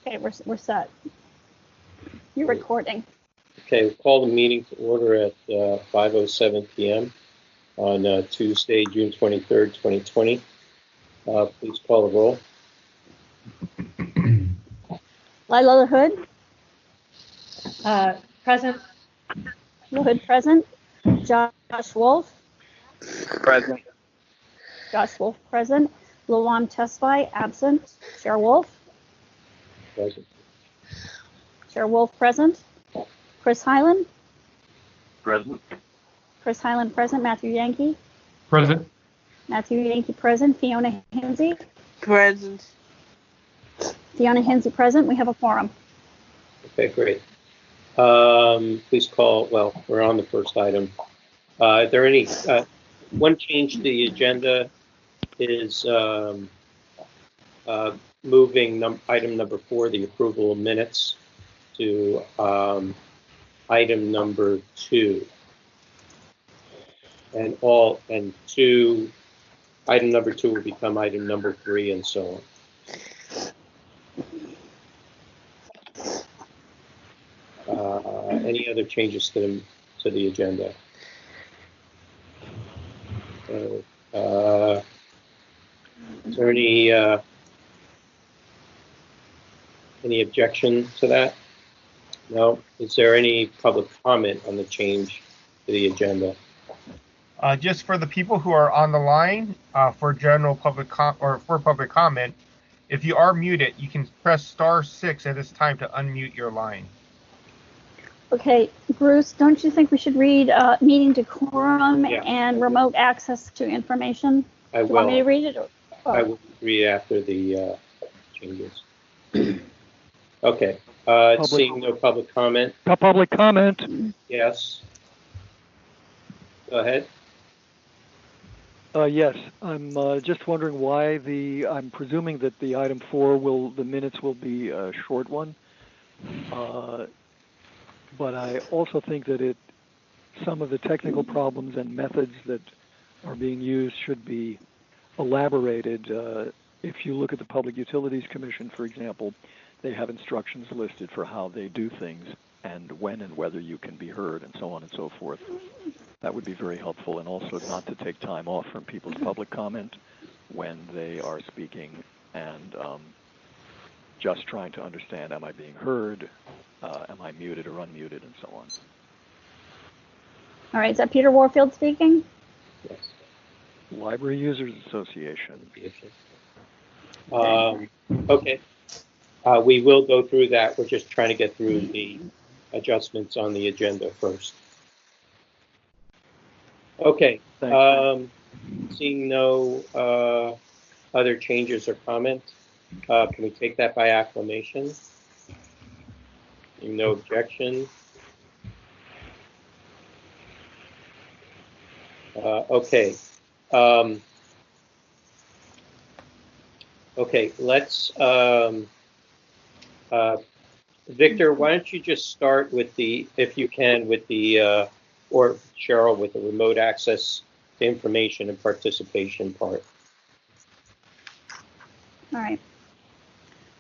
Okay, we're set. You're recording. Okay, we'll call the meeting to order at 5:07 p.m. on Tuesday, June 23rd, 2020. Please call the roll. Lila LaHood? Present. LaHood present. Josh Wolf? Present. Josh Wolf present. Luan Tesfaye absent. Chair Wolf? Present. Chair Wolf present. Chris Hyland? Present. Chris Hyland present. Matthew Yankee? Present. Matthew Yankee present. Fiona Hinsey? Present. Fiona Hinsey present. We have a quorum. Okay, great. Please call, well, we're on the first item. Is there any, one change to the agenda is moving item number 4, the approval of minutes, to item number 2. And item number 2 will become item number 3 and so on. Any other changes to the agenda? Is there any objection to that? No. Is there any public comment on the change to the agenda? Just for the people who are on the line, for general public public comment, if you are muted, you can press *6 at this time to unmute your line. Okay, Bruce, don't you think we should read meeting decorum and remote access to information? I Do you want me to will. read it? I will read after the changes. Okay. Seeing no public comment. Public comment. Yes. Go ahead. Yes, I'm just wondering why I'm presuming that the item 4 the minutes will be a short one. But I also think that some of the technical problems and methods that are being used should be elaborated. If you look at the Public Utilities Commission, for example, they have instructions listed for how they do things and when and whether you can be heard and so on and so forth. That would be very helpful, and also not to take time off from people's public comment when they are speaking and just trying to understand, am I being heard, am I muted or unmuted, and so on. All right, is that Peter Warfield speaking? Yes. Library Users Association. Okay. We will go through that. We're just trying to get through the adjustments on the agenda first. Okay. Seeing no other changes or comments, can we take that by acclamation? No objection. Okay. Okay, let's, Victor, why don't you just start with if you can, with or Cheryl, with the remote access to information and participation part. All right.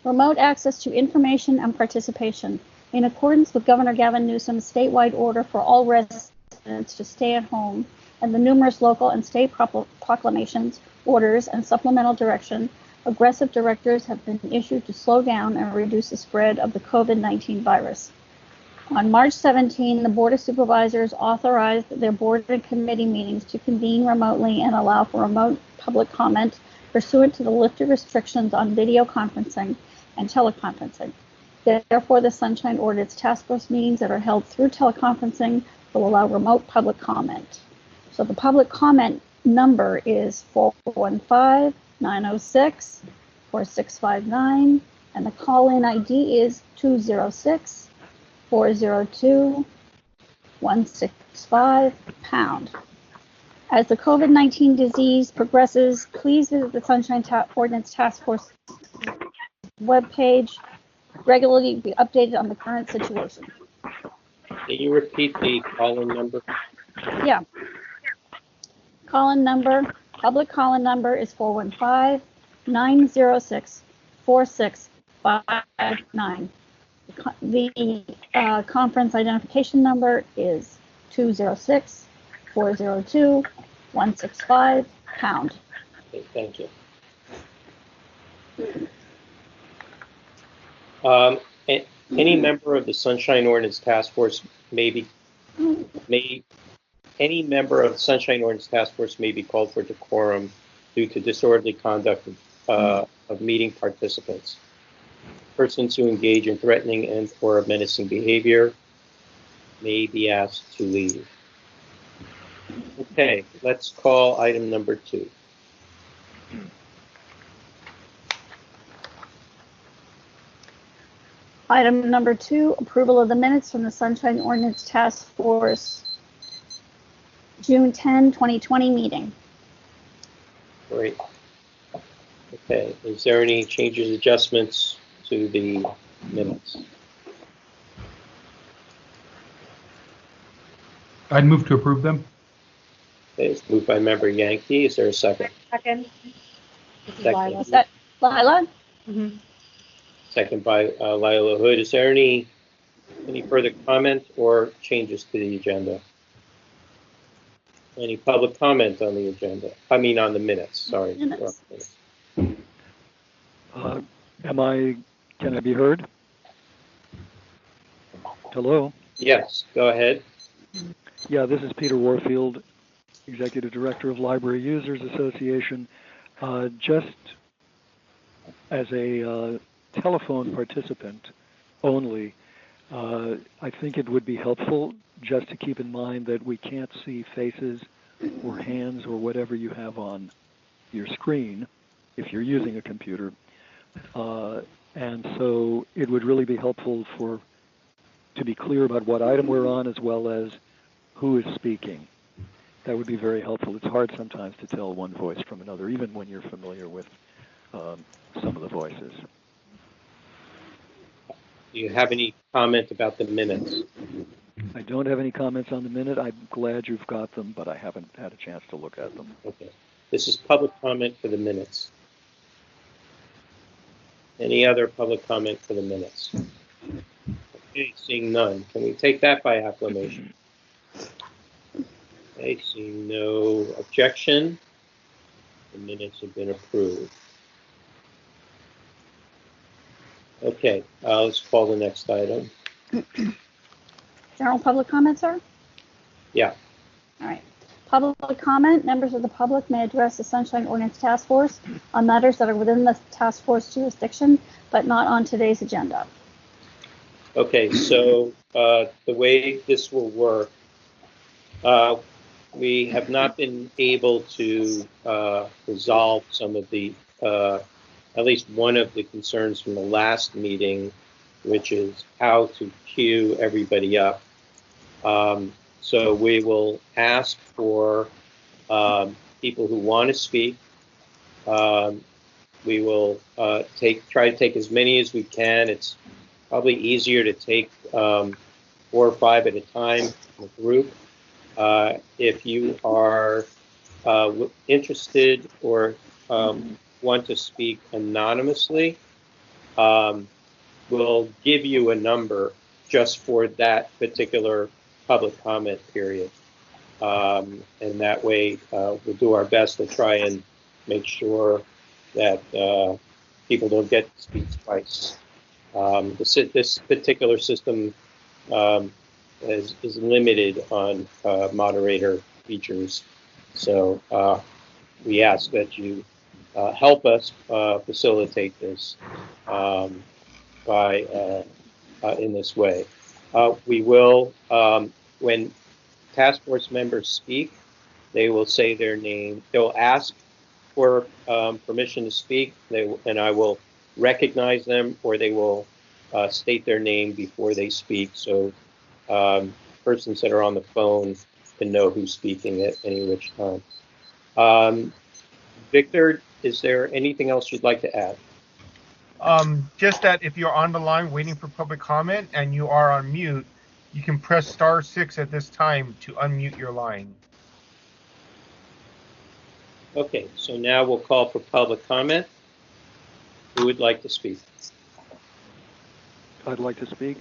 Remote access to information and participation. In accordance with Governor Gavin Newsom's statewide order for all residents to stay at home and the numerous local and state proclamations, orders, and supplemental direction, aggressive directives have been issued to slow down and reduce the spread of the COVID-19 virus. On March 17, the Board of Supervisors authorized their board and committee meetings to convene remotely and allow for remote public comment pursuant to the lifted restrictions on video conferencing and teleconferencing. Therefore, the Sunshine Ordinance Task Force meetings that are held through teleconferencing will allow remote public comment. So the public comment number is 415-906-4659, and the call-in ID is 206-402-165#. As the COVID-19 disease progresses, please visit the Sunshine Ordinance Task Force webpage. Regularly be updated on the current situation. Can you repeat the call-in number? Yeah. Call-in number, public call-in number is 415-906-4659. 206-459. The conference identification number is 206-402-165 #. Okay, thank you. Any member of the Sunshine Ordinance Task Force may any member of the Sunshine Ordinance Task Force may be called for decorum due to disorderly conduct of meeting participants. Persons who engage in threatening and or menacing behavior may be asked to leave. Okay, let's call item number 2. Item number 2, approval of the minutes from the Sunshine Ordinance Task Force June 10, 2020 meeting. Great. Okay, is there any changes, adjustments to the minutes? I'd move to approve them. Okay, it's moved by member Yankee. Is there a second? Second. This is Second. Lila. Is that Lila? Mhm. Second by Lila Hood. Is there any further comment or changes to the agenda? Any public comment on the agenda? I mean, on the minutes. Sorry. Minutes. Can I be heard? Hello? Yes, go ahead. Yeah, this is Peter Warfield, Executive Director of Library Users Association. Just as a telephone participant only, I think it would be helpful just to keep in mind that we can't see faces or hands or whatever you have on your screen if you're using a computer. And so it would really be helpful to be clear about what item we're on as well as who is speaking. That would be very helpful. It's hard sometimes to tell one voice from another, even when you're familiar with some of the voices. Do you have any comment about the minutes? I don't have any comments on the minute. I'm glad you've got them, but I haven't had a chance to look at them. Okay. This is public comment for the minutes. Any other public comment for the minutes? Okay, seeing none. Can we take that by acclamation? Okay, seeing no objection, the minutes have been approved. Okay, let's call the next item. General public comment, sir? Yeah. All right. Public comment. Members of the public may address the Sunshine Ordinance Task Force on matters that are within the task force jurisdiction, but not on today's agenda. Okay, so the way this will work, we have not been able to resolve some of the, at least one of the concerns from the last meeting, which is how to queue everybody up. So we will ask for people who want to speak. We will try to take as many as we can. It's probably easier to take 4 or 5 at a time in a group. If you are interested or want to speak anonymously, we'll give you a number just for that particular public comment period. And that way, we'll do our best to try and make sure that people don't get to speak twice. This particular system is limited on moderator features. So we ask that you help us facilitate this in this way. We will, when task force members speak, they will say their name. They'll ask for permission to speak, and I will recognize them, or they will state their name before they speak, so persons that are on the phone can know who's speaking at any which time. Victor, is there anything else you'd like to add? Just that if you're on the line waiting for public comment and you are on mute, you can press *6 at this time to unmute your line. Okay, so now we'll call for public comment. Who would like to speak? I'd like to speak.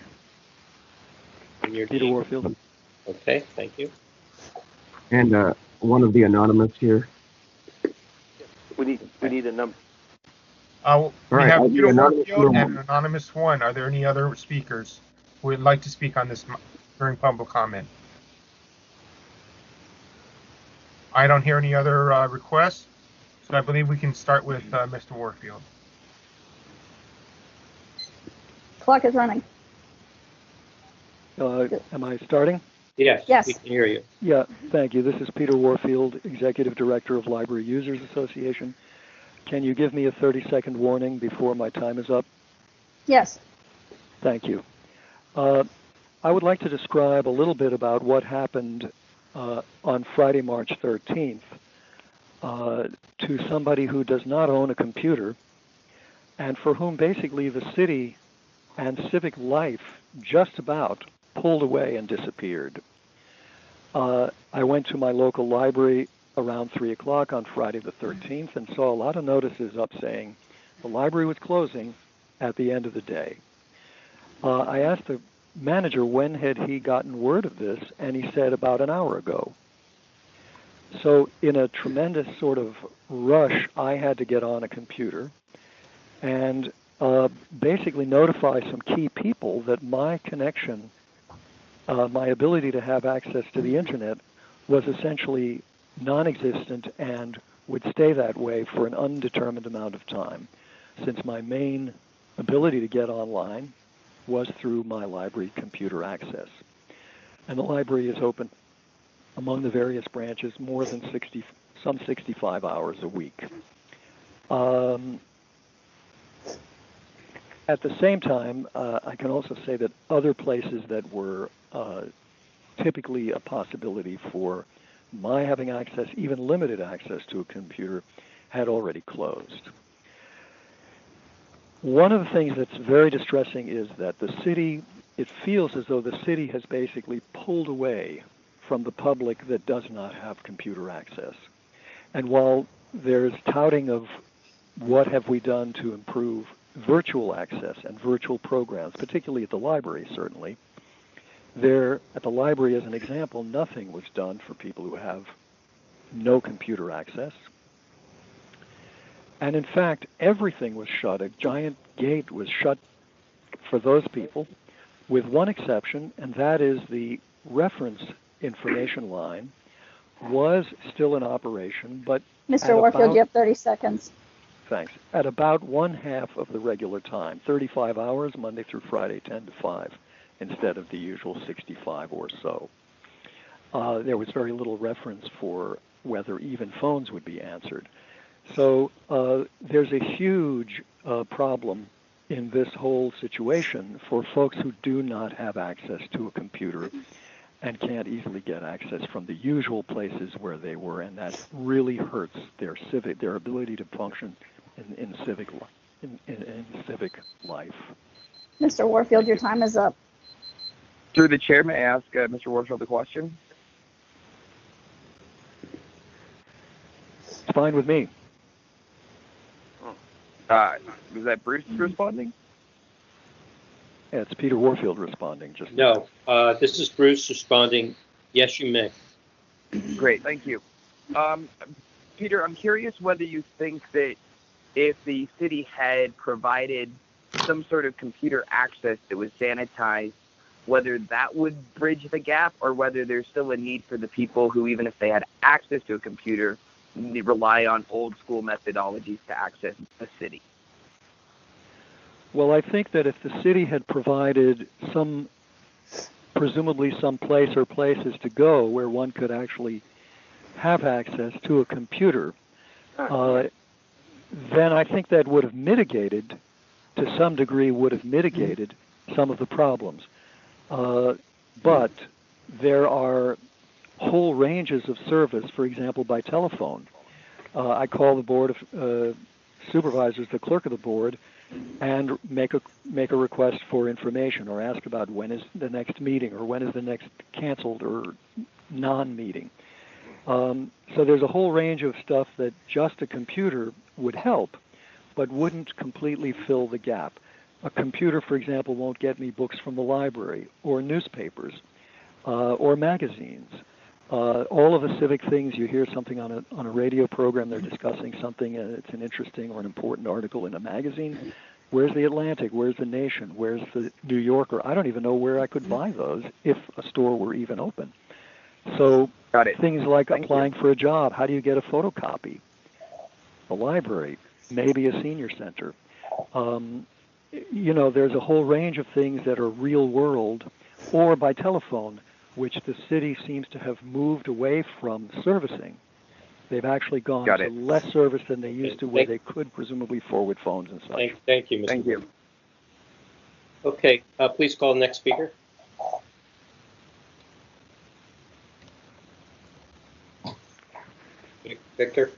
And your Peter name? Warfield. Okay, thank you. And one of the anonymous here. We need a number. We right, have the Peter anonymous Warfield and one. an anonymous one. Are there any other speakers who would like to speak on this during public comment? I don't hear any other requests, so I believe we can start with Mr. Warfield. Clock is running. Am I starting? Yes, Yes. we can hear you. Yeah, thank you. This is Peter Warfield, Executive Director of Library Users Association. Can you give me a 30-second warning before my time is up? Yes. Thank you. I would like to describe a little bit about what happened on Friday, March 13th to somebody who does not own a computer and for whom basically the city and civic life just about pulled away and disappeared. I went to my local library around 3 o'clock on Friday the 13th and saw a lot of notices up saying the library was closing at the end of the day. I asked the manager when had he gotten word of this, and he said about an hour ago. So in a tremendous sort of rush, I had to get on a computer and basically notify some key people that my connection, my ability to have access to the internet was essentially non-existent and would stay that way for an undetermined amount of time, since my main ability to get online was through my library computer access. And the library is open among the various branches more than 65 hours a week. At the same time, I can also say that other places that were typically a possibility for my having access, even limited access to a computer, had already closed. One of the things that's very distressing is that the city, it feels as though the city has basically pulled away from the public that does not have computer access. And while there's touting of what have we done to improve virtual access and virtual programs, particularly at the library, certainly, there, at the library as an example, nothing was done for people who have no computer access. And in fact, everything was shut. A giant gate was shut for those people, with one exception, and that is the reference information line was still in operation, but Mr. Warfield, you have 30 seconds. Thanks. At about 1/2 of the regular time, 35 hours, Monday through Friday, 10 to 5, instead of the usual 65 or so. There was very little reference for whether even phones would be answered. So there's a huge problem in this whole situation for folks who do not have access to a computer and can't easily get access from the usual places where they were, and that really hurts their ability to function in civic life. Mr. Warfield, your time is up. Through the chair, may I ask Mr. Warfield a question? It's fine with me. Was that Bruce responding? Yeah, it's Peter Warfield responding. Just No, this is Bruce responding. Yes, you may. Great, thank you. Peter, I'm curious whether you think that if the city had provided some sort of computer access that was sanitized, whether that would bridge the gap, or whether there's still a need for the people who, even if they had access to a computer, rely on old school methodologies to access the city. Well, I think that if the city had provided presumably some place or places to go where one could actually have access to a computer, then I think that would have mitigated, to some degree, some of the problems. But there are whole ranges of service, for example, by telephone. I call the board of supervisors, the clerk of the board, and make a request for information or ask about when is the next meeting or when is the next canceled or non-meeting. So there's a whole range of stuff that just a computer would help, but wouldn't completely fill the gap. A computer, for example, won't get me books from the library or newspapers or magazines. All of the civic things, you hear something on a radio program, they're discussing something, and it's an interesting or an important article in a magazine. Where's the Atlantic? Where's the Nation? Where's the New Yorker? I don't even know where I could buy those if a store were even open. So things like applying for a job, how do you get a photocopy? The library, maybe a senior center. You know, there's a whole range of things that are real world or by telephone, which the city seems to have moved away from servicing. They've actually gone to less service than they used to, where they could presumably forward phones and such. Thank you, Mr. Thank you. Okay, please call the next speaker. Victor?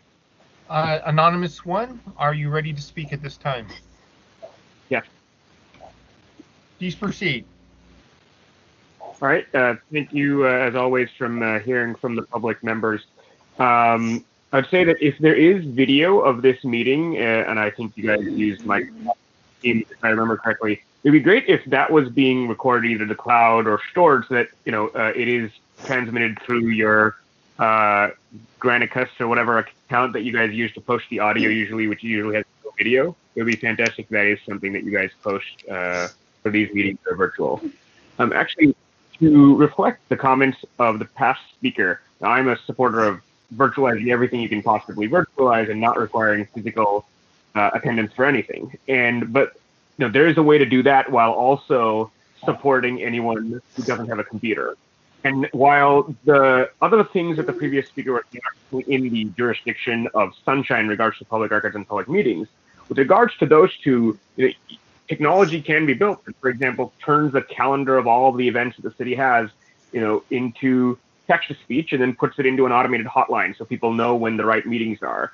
Anonymous 1, are you ready to speak at this time? Yes. Please proceed. All right. Thank you, as always, from hearing from the public members. I'd say that if there is video of this meeting, and I think you guys used my team, if I remember correctly, it'd be great if that was being recorded either the cloud or stored so that, you know, it is transmitted through your Granicus or whatever account that you guys use to post the audio usually, which usually has no video. It would be fantastic if that is something that you guys post for these meetings that are virtual. Actually, to reflect the comments of the past speaker, I'm a supporter of virtualizing everything you can possibly virtualize and not requiring physical attendance for anything. But you know, there is a way to do that while also supporting anyone who doesn't have a computer. And while the other things that the previous speaker were in the jurisdiction of Sunshine in regards to public records and public meetings, with regards to those two, you know, technology can be built that, for example, turns the calendar of all of the events that the city has, you know, into text-to-speech and then puts it into an automated hotline so people know when the right meetings are.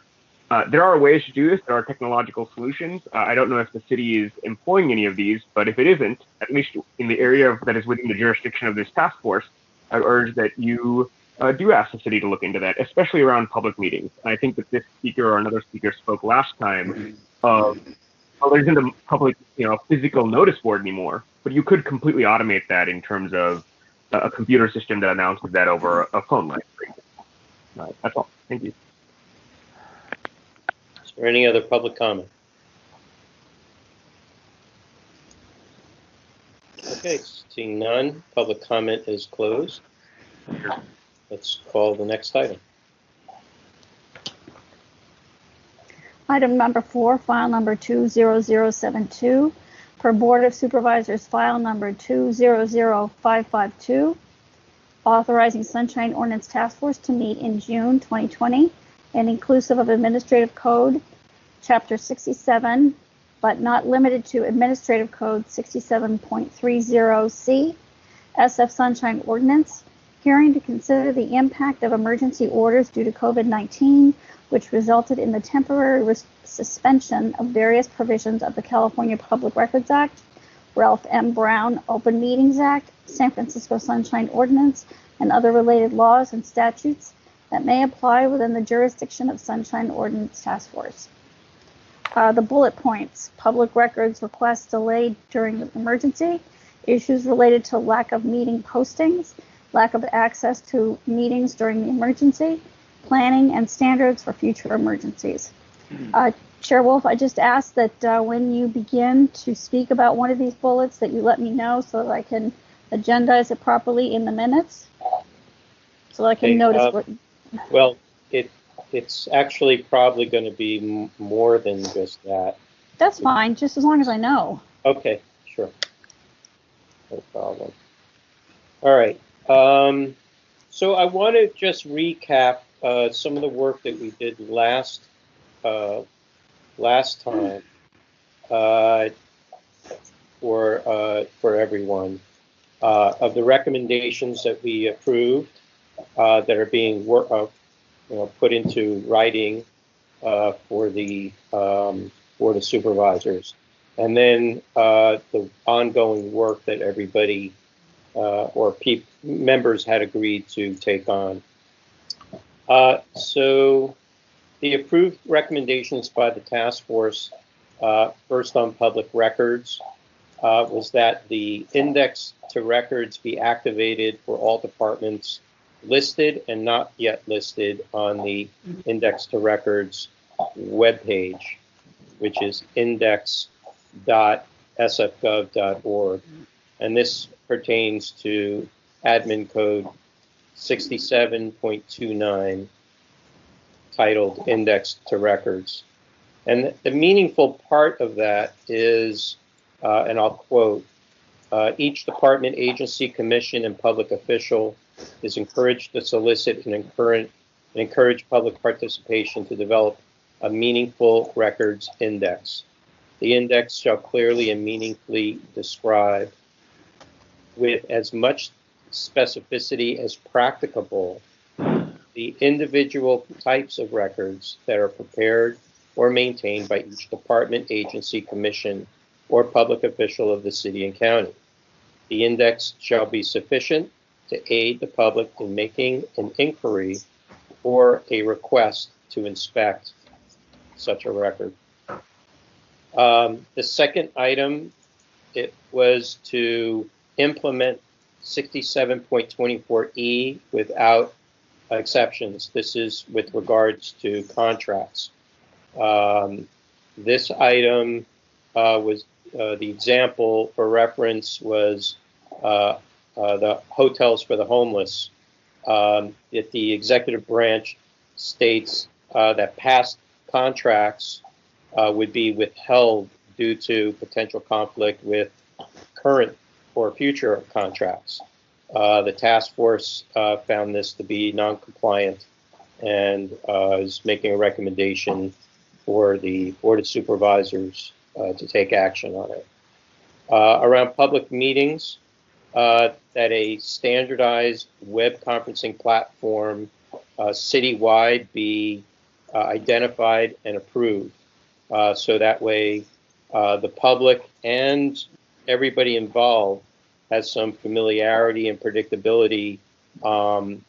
There are ways to do this. There are technological solutions. I don't know if the city is employing any of these, but if it isn't, at least in the area that is within the jurisdiction of this task force, I urge that you do ask the city to look into that, especially around public meetings. And I think that this speaker or another speaker spoke last time of, well, there isn't a public, you know, physical notice board anymore, but you could completely automate that in terms of a computer system that announces that over a phone line. That's all. Thank you. Is there any other public comment? Okay, seeing none, public comment is closed. Let's call the next item. Item number 4, file number 20072, per Board of Supervisors file number 200552, authorizing Sunshine Ordinance Task Force to meet in June 2020 and inclusive of Administrative Code, Chapter 67, but not limited to Administrative Code 67.30C, SF Sunshine Ordinance, hearing to consider the impact of emergency orders due to COVID-19, which resulted in the temporary suspension of various provisions of the California Public Records Act, Ralph M. Brown Open Meetings Act, San Francisco Sunshine Ordinance, and other related laws and statutes that may apply within the jurisdiction of Sunshine Ordinance Task Force. The bullet points: public records requests delayed during the emergency, issues related to lack of meeting postings, lack of access to meetings during the emergency, planning and standards for future emergencies. Chair Wolf, I just ask that when you begin to speak about one of these bullets that you let me know so that I can agendize it properly in the minutes, so that I can notice what... Well, it's actually probably going to be more than just that. That's fine, just as long as I know. Okay, sure. No problem. All right. So I want to just recap some of the work that we did last time for everyone, of the recommendations that we approved that are being put into writing for the supervisors, and then the ongoing work that everybody or members had agreed to take on. So the approved recommendations by the task force, first on public records, was that the index to records be activated for all departments listed and not yet listed on the index to records webpage, which is index.sfgov.org. And this pertains to admin code 67.29, titled Index to Records. And the meaningful part of that is, and I'll quote, each department, agency, commission, and public official is encouraged to solicit and encourage public participation to develop a meaningful records index. The index shall clearly and meaningfully describe, with as much specificity as practicable, the individual types of records that are prepared or maintained by each department, agency, commission, or public official of the city and county. The index shall be sufficient to aid the public in making an inquiry or a request to inspect such a record. The second item, it was to implement 67.24E without exceptions. This is with regards to contracts. This item was the example for reference was the hotels for the homeless. That the executive branch states that past contracts would be withheld due to potential conflict with current or future contracts. The task force found this to be non-compliant and is making a recommendation for the Board of Supervisors to take action on it. Around public meetings, that a standardized web conferencing platform citywide be identified and approved. So that way the public and everybody involved has some familiarity and predictability on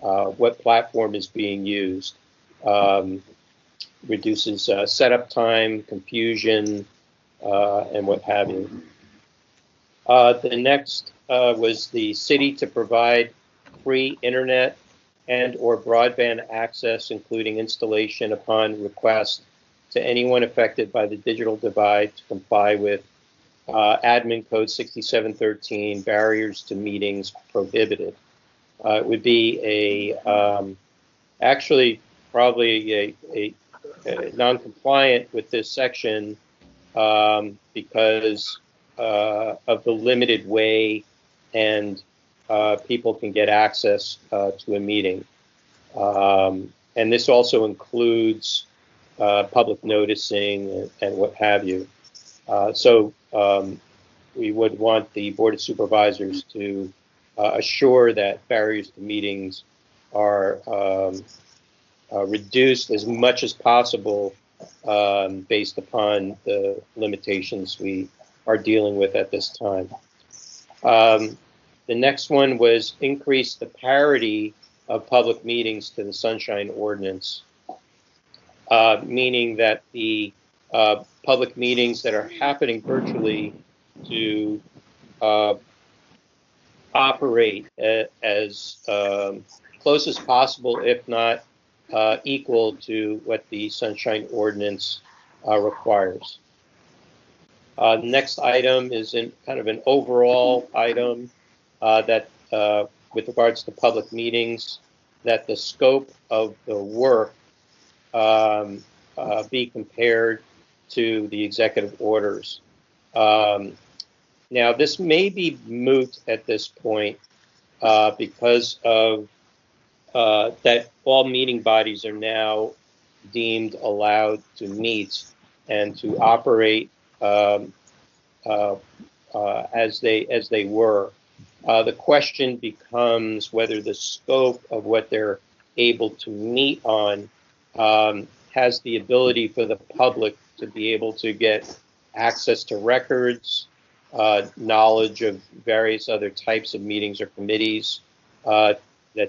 what platform is being used. Reduces setup time, confusion, and what have you. The next was the city to provide free internet and or broadband access, including installation upon request to anyone affected by the digital divide to comply with admin code 6713, barriers to meetings prohibited. It would be actually probably a non-compliant with this section because of the limited way and people can get access to a meeting. And this also includes public noticing and what have you. So we would want the Board of Supervisors to assure that barriers to meetings are reduced as much as possible based upon the limitations we are dealing with at this time. The next one was increase the parity of public meetings to the Sunshine Ordinance, meaning that the public meetings that are happening virtually to operate as close as possible, if not equal to what the Sunshine Ordinance requires. Next item is in kind of an overall item that with regards to public meetings, that the scope of the work be compared to the executive orders. Now, this may be moot at this point because of that all meeting bodies are now deemed allowed to meet and to operate as they were. The question becomes whether the scope of what they're able to meet on has the ability for the public to be able to get access to records, knowledge of various other types of meetings or committees that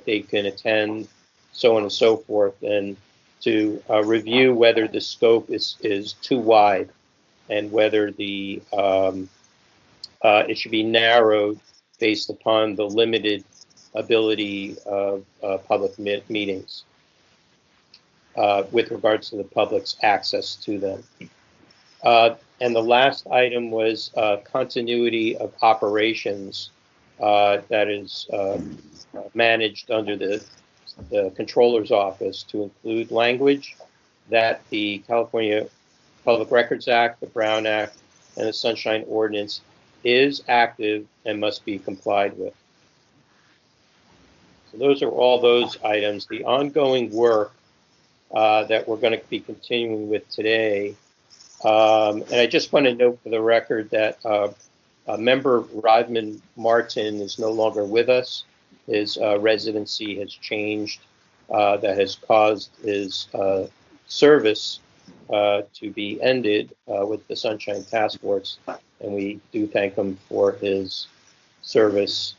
they can attend, so on and so forth, and to review whether the scope is too wide. and whether it should be narrowed based upon the limited ability of public meetings with regards to the public's access to them. And the last item was continuity of operations that is managed under the Controller's Office to include language that the California Public Records Act, the Brown Act, and the Sunshine Ordinance is active and must be complied with. So those are all those items. The ongoing work that we're going to be continuing with today. And I just want to note for the record that member Rodman Martin is no longer with us. His residency has changed. That has caused his service to be ended with the Sunshine Task Force. And we do thank him for his service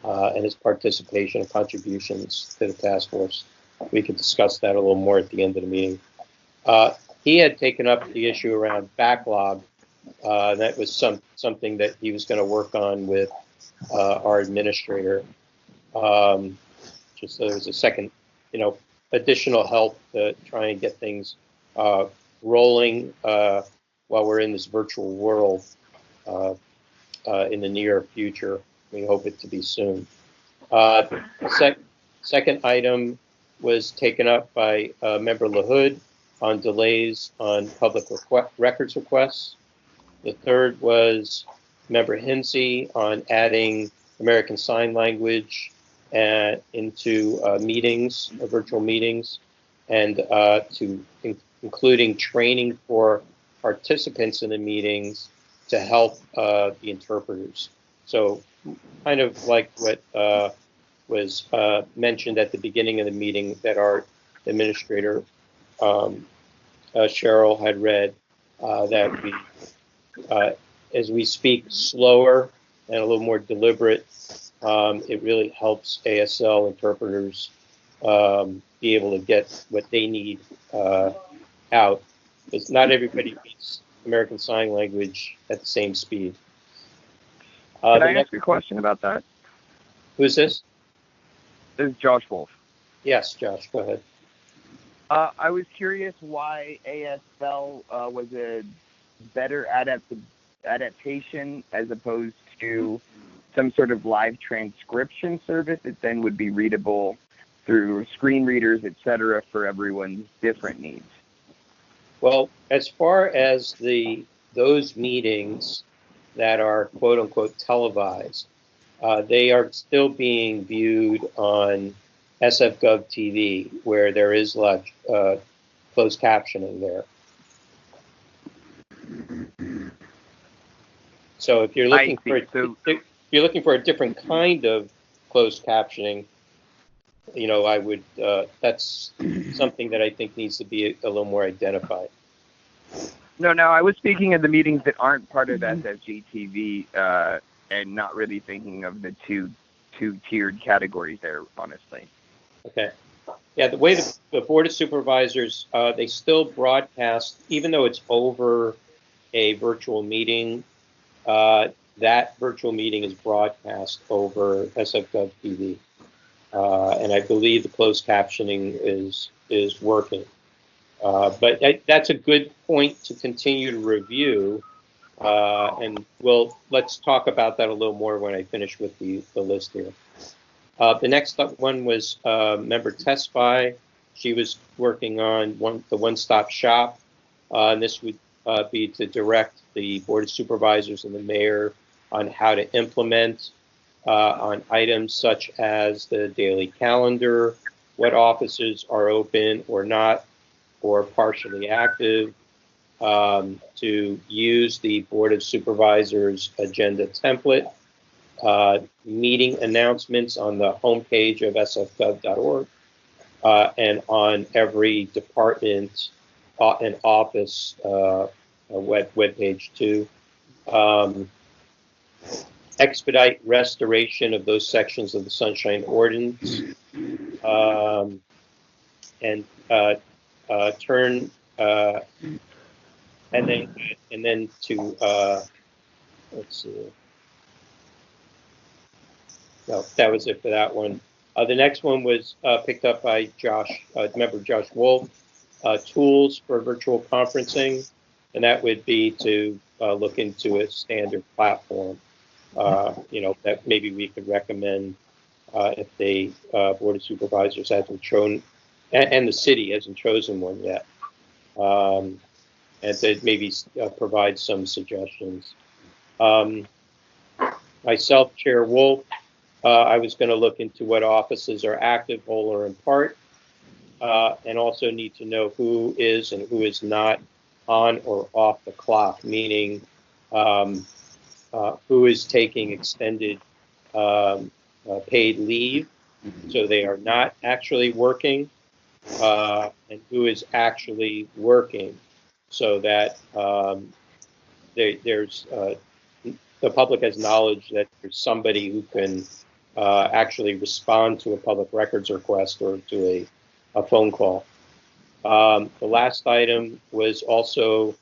and his participation and contributions to the task force. We can discuss that a little more at the end of the meeting. He had taken up the issue around backlog. That was something that he was going to work on with our administrator. Just so there was a second, additional help to try and get things rolling while we're in this virtual world in the near future. We hope it to be soon. Second item was taken up by Member LaHood on delays on public records requests. The third was Member Hinsey on adding American Sign Language into meetings, virtual meetings, and including training for participants in the meetings to help the interpreters. So kind of like what was mentioned at the beginning of the meeting that our administrator, Cheryl, had read, that we, as we speak slower and a little more deliberate, it really helps ASL interpreters be able to get what they need out. Because not everybody reads American Sign Language at the same speed. Can I ask a question about that? Who's this? This is Josh Wolf. Yes, Josh, go ahead. I was curious why ASL was a better adaptation as opposed to some sort of live transcription service that then would be readable through screen readers, etc., for everyone's different needs. Well, as far as those meetings that are quote unquote televised, they are still being viewed on SF.gov TV, where there is closed captioning there. So if you're looking for a different kind of closed captioning, I would. That's something that I think needs to be a little more identified. No, I was speaking of the meetings that aren't part of SFG TV, and not really thinking of the two tiered categories there, honestly. Okay. Yeah, the way the Board of Supervisors, they still broadcast, even though it's over a virtual meeting, that virtual meeting is broadcast over SF.gov TV. And I believe the closed captioning is working. But that's a good point to continue to review. And let's talk about that a little more when I finish with the list here. The next one was Member Tespy. She was working on the one-stop shop. And this would be to direct the Board of Supervisors and the mayor on how to implement on items such as the daily calendar, what offices are open or not, or partially active, to use the Board of Supervisors agenda template, meeting announcements on the homepage of sfgov.org, and on every department and office webpage too. Expedite restoration of those sections of the Sunshine Ordinance, and turn and then to let's see. No, that was it for that one. The next one was picked up by Josh, member Josh Wolf, tools for virtual conferencing, and that would be to look into a standard platform. That maybe we could recommend if the Board of Supervisors hasn't chosen, and the city hasn't chosen one yet, and to maybe provide some suggestions. Myself, Chair Wolf, I was going to look into what offices are active, whole or in part, and also need to know who is and who is not on or off the clock, meaning who is taking extended paid leave, so they are not actually working, and who is actually working, so that there's the public has knowledge that there's somebody who can actually respond to a public records request or to a phone call. The last item was also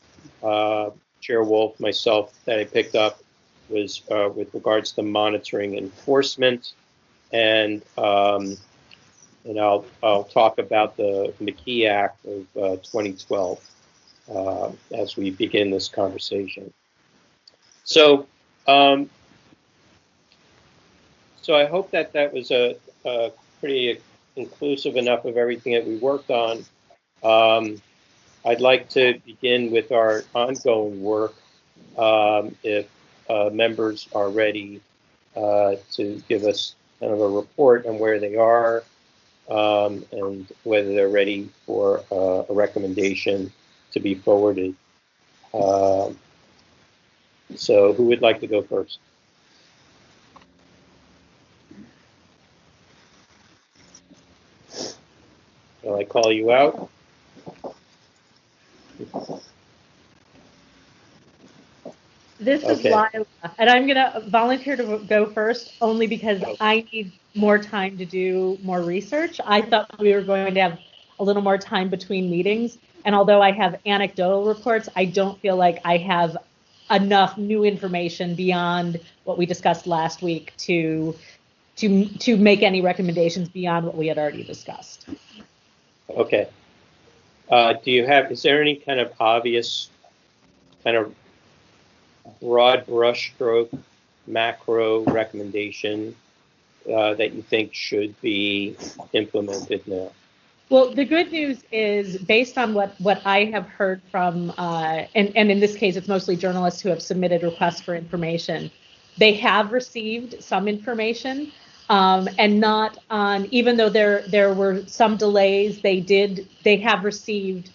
Chair Wolf, myself, that I picked up was with regards to monitoring enforcement, and I'll talk about the McKee Act of 2012 as we begin this conversation. So I hope that was a pretty inclusive enough of everything that we worked on. I'd like to begin with our ongoing work. If members are ready to give us kind of a report on where they are and whether they're ready for a recommendation to be forwarded. So who would like to go first? Shall I call you out? This is Okay. Lila, and I'm going to volunteer to go first only because I need more time to do more research. I thought we were going to have a little more time between meetings, and although I have anecdotal reports, I don't feel like I have enough new information beyond what we discussed last week to make any recommendations beyond what we had already discussed. Okay. Is there any kind of obvious kind of broad brushstroke macro recommendation that you think should be implemented now? Well, the good news is, based on what I have heard from, and in this case, it's mostly journalists who have submitted requests for information, they have received some information, and not on, even though there were some delays, they have received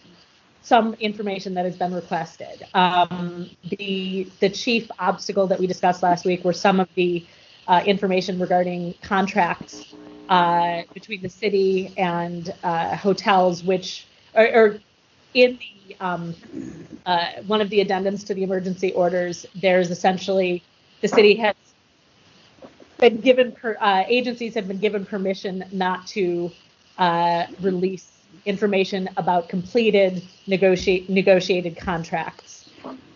some information that has been requested. The chief obstacle that we discussed last week were some of the information regarding contracts between the city and hotels, which are in the one of the addendums to the emergency orders. There's essentially, the city has been given, agencies have been given permission not to release information about completed negotiated contracts,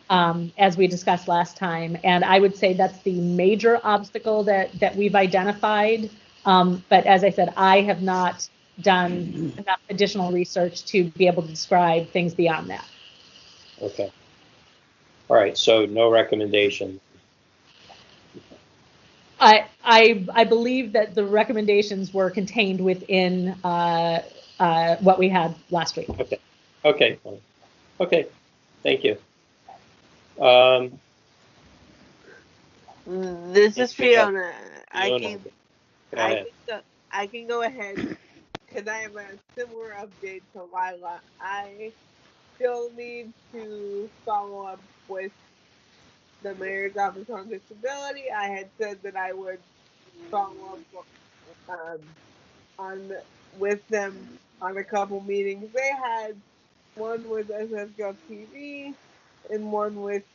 as we discussed last time. And I would say that's the major obstacle that we've identified. But as I said, I have not done enough additional research to be able to describe things beyond that. Okay. All right. So no recommendation. I believe that the recommendations were contained within what we had last week. Okay. Okay. Okay. Thank you. This is Fiona. Fiona. I can go ahead because I have a similar update to Lila. I still need to follow up with the mayor's office on disability. I had said that I would follow up with them on a couple meetings they had. One with SSGov TV and one with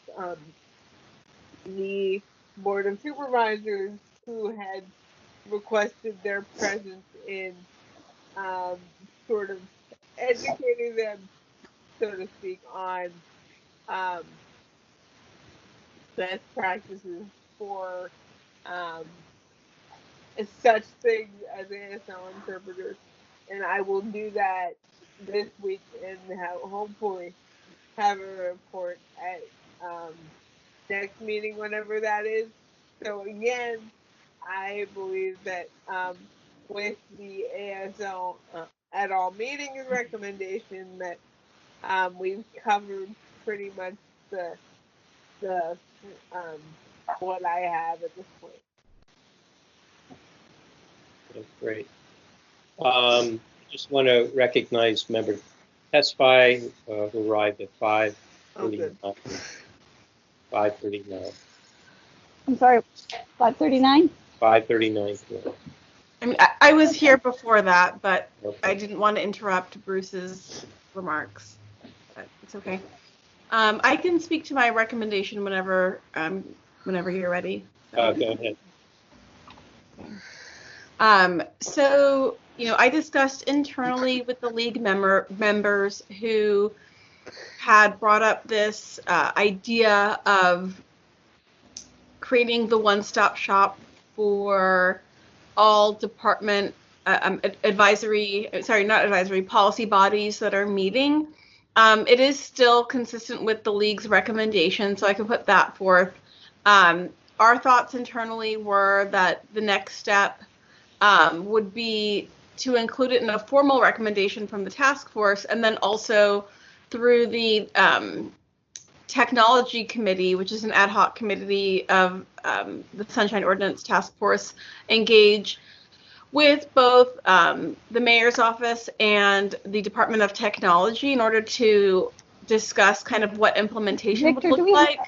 the Board of Supervisors, who had requested their presence in sort of educating them, so to speak, on um, best practices for such things as ASL interpreters, and I will do that this week and hopefully have a report at next meeting, whenever that is. So again, I believe that with the ASL at all meetings recommendation that we've covered pretty much the what I have at this point. That's great. Just want to recognize member Tesfaye, who arrived at 5:39. 5:39. I'm sorry, 5:39? 5:39. I mean, I was here before that, but Okay. I didn't want to interrupt Bruce's remarks. But it's okay. I can speak to my recommendation whenever you're ready. Go ahead. So, I discussed internally with the league members who had brought up this idea of creating the one-stop shop for all department policy bodies that are meeting. It is still consistent with the league's recommendation, so I can put that forth. Our thoughts internally were that the next step would be to include it in a formal recommendation from the task force, and then also through the technology committee, which is an ad hoc committee of the Sunshine Ordinance Task Force, engage with both the mayor's office and the Department of Technology in order to discuss kind of what implementation Victor, would look like.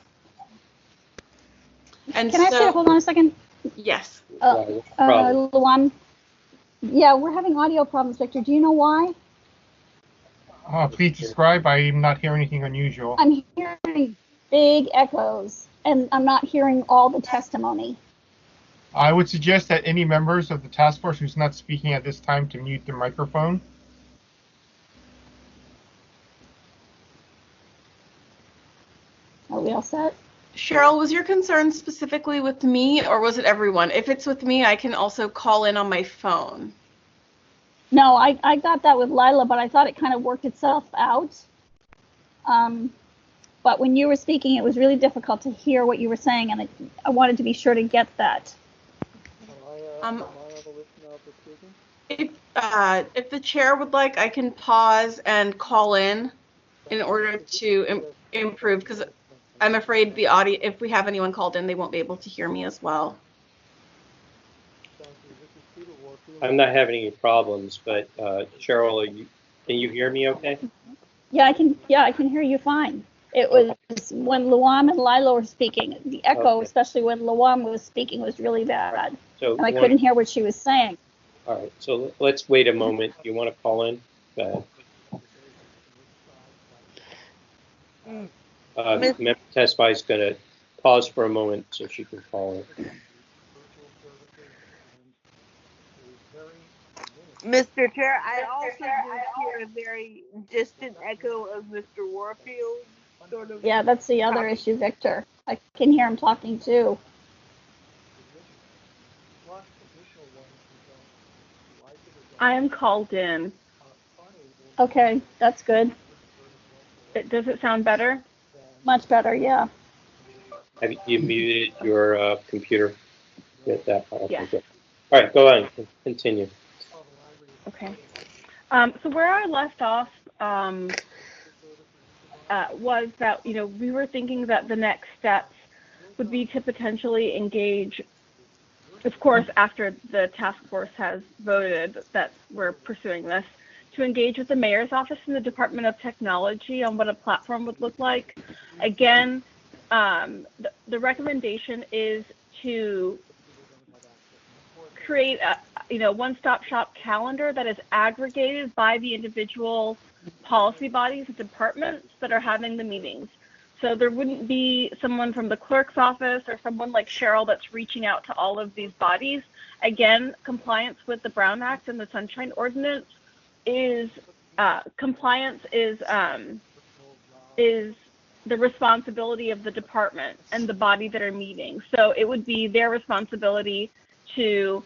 And Can I say, hold on a second? Yes. Luan, yeah, we're having audio problems, Victor. Do you know why? Please describe. I'm not hearing anything unusual. I'm hearing big echoes, and I'm not hearing all the testimony. I would suggest that any members of the task force who's not speaking at this time to mute their microphone. Are we all set? Cheryl, was your concern specifically with me, or was it everyone? If it's with me, I can also call in on my phone. No, I got that with Lila, but I thought it kind of worked itself out. But when you were speaking, it was really difficult to hear what you were saying, and I wanted to be sure to get that. If the chair would like, I can pause and call in order to improve, because I'm afraid the audio, if we have anyone called in, they won't be able to hear me as well. I'm not having any problems, but Cheryl, can you hear me okay? Yeah, I can hear you fine. It was when Luam and Lila were speaking, the echo, Okay. especially when Luam was speaking, was really bad. So And I couldn't hear what she was saying. All right, so let's wait a moment. You want to call in? Go ahead. Member Tesfaye is going to pause for a moment so she can call in. Mr. Chair, I also just hear a very distant echo of Mr. Warfield. Sort of. Yeah, that's the other issue, Victor. I can hear him talking too. I am called in. Okay, that's good. Does it sound better? Much better, yeah. Have you muted your computer? Get that. Yes. All right, go on. Continue. Okay. So where I left off was that, we were thinking that the next steps would be to potentially engage, of course, after the task force has voted that we're pursuing this, to engage with the mayor's office and the Department of Technology on what a platform would look like. Again, the recommendation is to create a one-stop shop calendar that is aggregated by the individual policy bodies and departments that are having the meetings. So there wouldn't be someone from the clerk's office or someone like Cheryl that's reaching out to all of these bodies. Again, compliance with the Brown Act and the Sunshine Ordinance is the responsibility of the department and the body that are meeting. So it would be their responsibility to,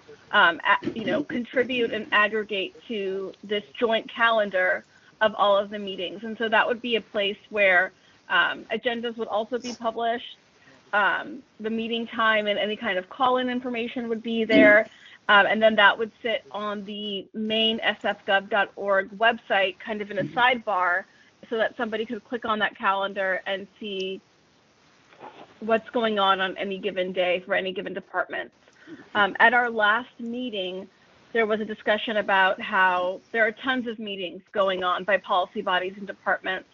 contribute and aggregate to this joint calendar of all of the meetings. And so that would be a place where agendas would also be published. The meeting time and any kind of call-in information would be there. And then that would sit on the main sfgov.org website, kind of in a sidebar, so that somebody could click on that calendar and see what's going on any given day for any given department. At our last meeting, there was a discussion about how there are tons of meetings going on by policy bodies and departments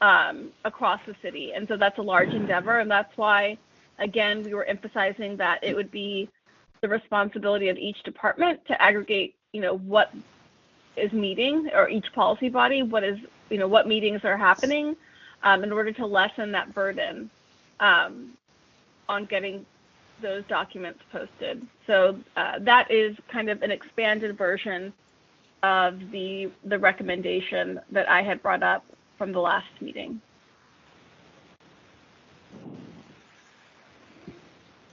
across the city. And so that's a large endeavor. And that's why, again, we were emphasizing that it would be the responsibility of each department to aggregate, what is meeting, or each policy body, what meetings are happening, in order to lessen that burden on getting those documents posted. So that is kind of an expanded version of the recommendation that I had brought up from the last meeting.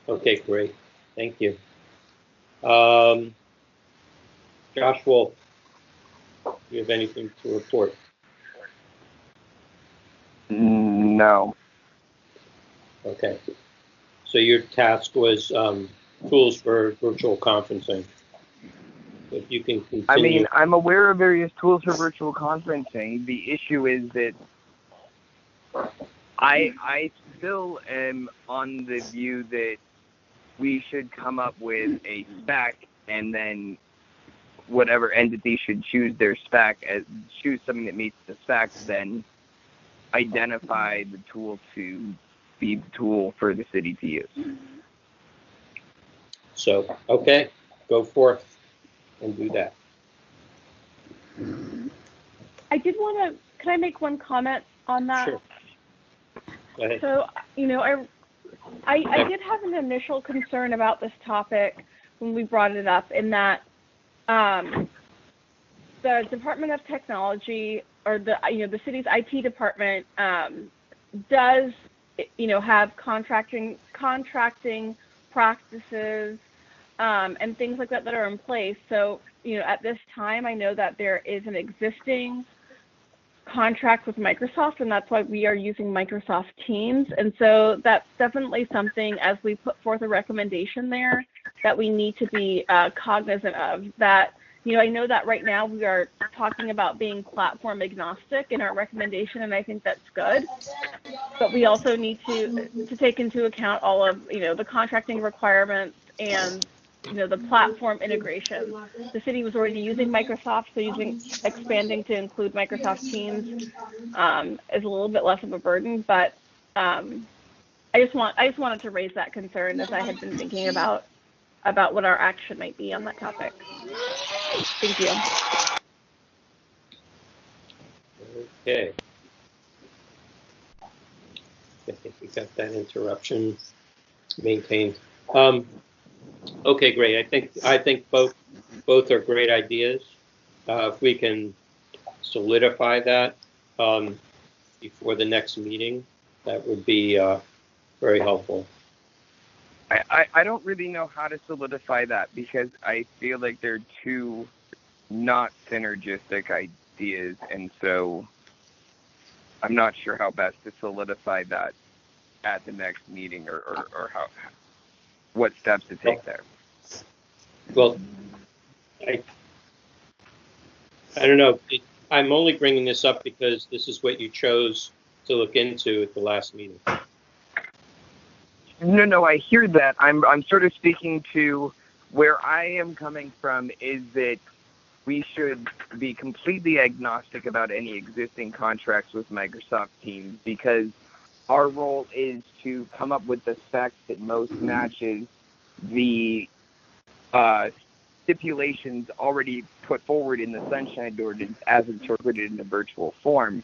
Okay, great. Thank you. Josh Wolf, do you have anything to report? No. Okay. So your task was tools for virtual conferencing. If you can continue. I mean, I'm aware of various tools for virtual conferencing. The issue is that I still am on the view that we should come up with a spec, and then whatever entity should choose their spec, choose something that meets the specs, then identify the tool to be the tool for the city to use. So, okay, go forth and do that. I did want to, can I make one comment on that? Sure. Go ahead. So, I did have an initial concern about this topic when we brought it up, in that the Department of Technology, or the city's IT department, does have contracting practices and things like that are in place. So at this time, I know that there is an existing contract with Microsoft, and that's why we are using Microsoft Teams. And so that's definitely something, as we put forth a recommendation there, that we need to be cognizant of. That, I know that right now we are talking about being platform agnostic in our recommendation, and I think that's good. But we also need to take into account all of, the contracting requirements and the platform integration. The city was already using Microsoft, so expanding to include Microsoft Teams is a little bit less of a burden. But I just wanted to raise that concern, as I had been thinking about what our action might be on that topic. Thank you. Okay. I think we got that interruption maintained. Okay, great. I think both are great ideas. If we can solidify that before the next meeting, that would be very helpful. I don't really know how to solidify that, because I feel like they're two not synergistic ideas, and so I'm not sure how best to solidify that at the next meeting, or what steps to take there. Well, I don't know. I'm only bringing this up because this is what you chose to look into at the last meeting. No, I hear that. I'm sort of speaking to where I am coming from, is that we should be completely agnostic about any existing contracts with Microsoft Teams, because our role is to come up with the specs that most matches the stipulations already put forward in the Sunshine Ordinance as interpreted in the virtual form,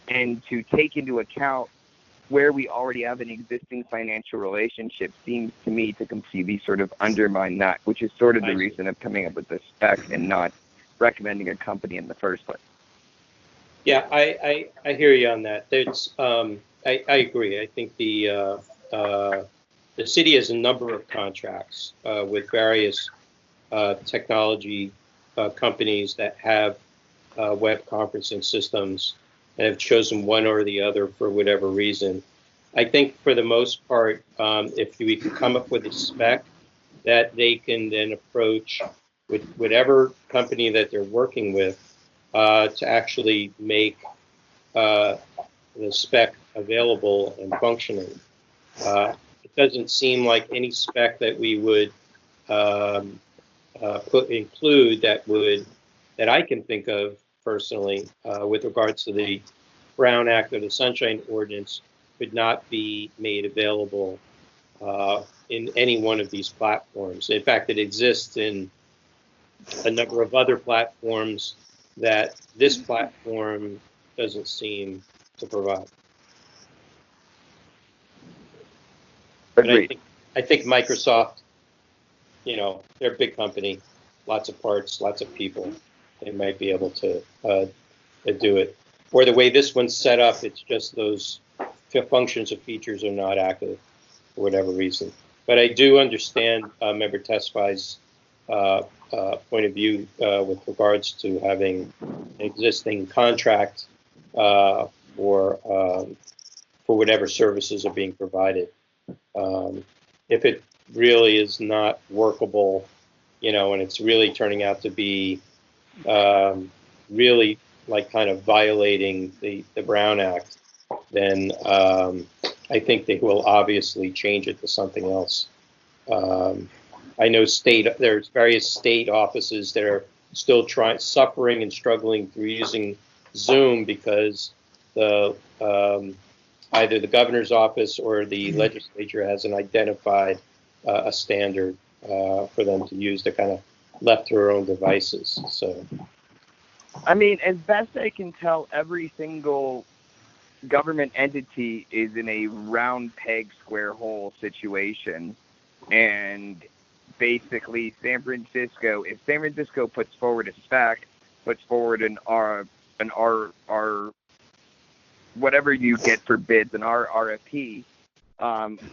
and to take into account where we already have an existing financial relationship seems to me to completely sort of undermine that, which is sort of the reason of coming up with the spec and not recommending a company in the first place. Yeah, I hear you on that. It's I agree. I think the city has a number of contracts with various technology companies that have web conferencing systems and have chosen one or the other for whatever reason. I think for the most part, if we can come up with a spec that they can then approach with whatever company that they're working with to actually make the spec available and functioning. It doesn't seem like any spec that we would include that I can think of personally with regards to the Brown Act or the Sunshine Ordinance could not be made available in any one of these platforms. In fact, it exists in a number of other platforms that this platform doesn't seem to provide. Agreed. I think Microsoft, you know, they're a big company, lots of parts, lots of people. They might be able to do it. Or the way this one's set up, it's just those functions or features are not active for whatever reason. But I do understand Member Tesfai's point of view with regards to having an existing contract for whatever services are being provided. If it really is not workable, you know, and it's really turning out to be really like kind of violating the Brown Act, then I think they will obviously change it to something else. I know there's various state offices that are still suffering and struggling through using Zoom because the either the governor's office or the legislature hasn't identified a standard for them to use. They're kind of left to their own devices. So, I mean, as best I can tell, every single government entity is in a round peg, square hole situation. And basically, San Francisco, if San Francisco puts forward a spec, puts forward an R, whatever you get for bids, an RFP,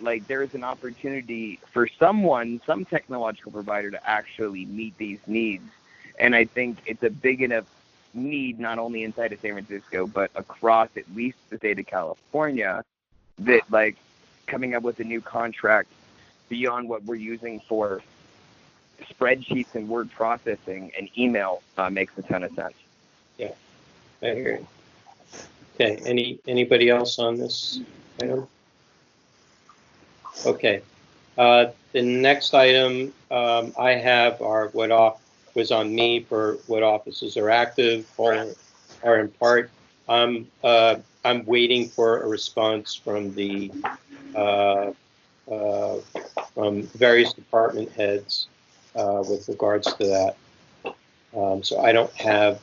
like there is an opportunity for some technological provider to actually meet these needs. And I think it's a big enough need, not only inside of San Francisco, but across at least the state of California, that like coming up with a new contract beyond what we're using for spreadsheets and word processing and email makes a ton of sense. Yeah, I hear you. Okay, anybody else on this item? Okay, the next item I have are was on me for what offices are active or are in part. I'm waiting for a response from the from various department heads with regards to that. So I don't have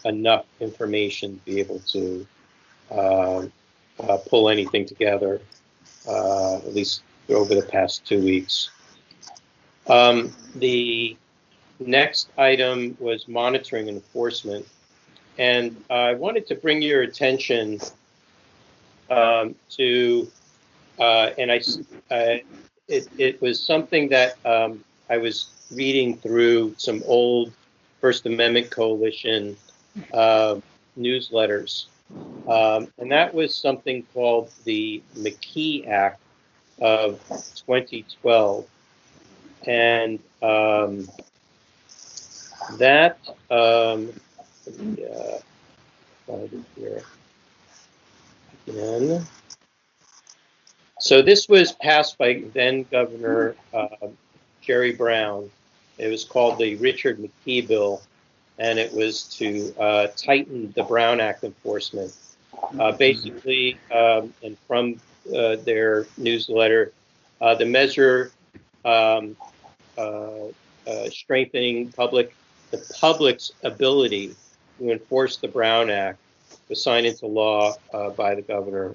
enough information to be able to pull anything together, at least over the past 2 weeks. The next item was monitoring and enforcement. And I wanted to bring your attention to, it was something that I was reading through some old First Amendment Coalition newsletters. And that was something called the McKee Act of 2012. And that, here again. So this was passed by then Governor Jerry Brown. It was called the Richard McKee Bill, and it was to tighten the Brown Act enforcement. Basically, and from their newsletter, the measure strengthening the public's ability to enforce the Brown Act was signed into law by the Governor,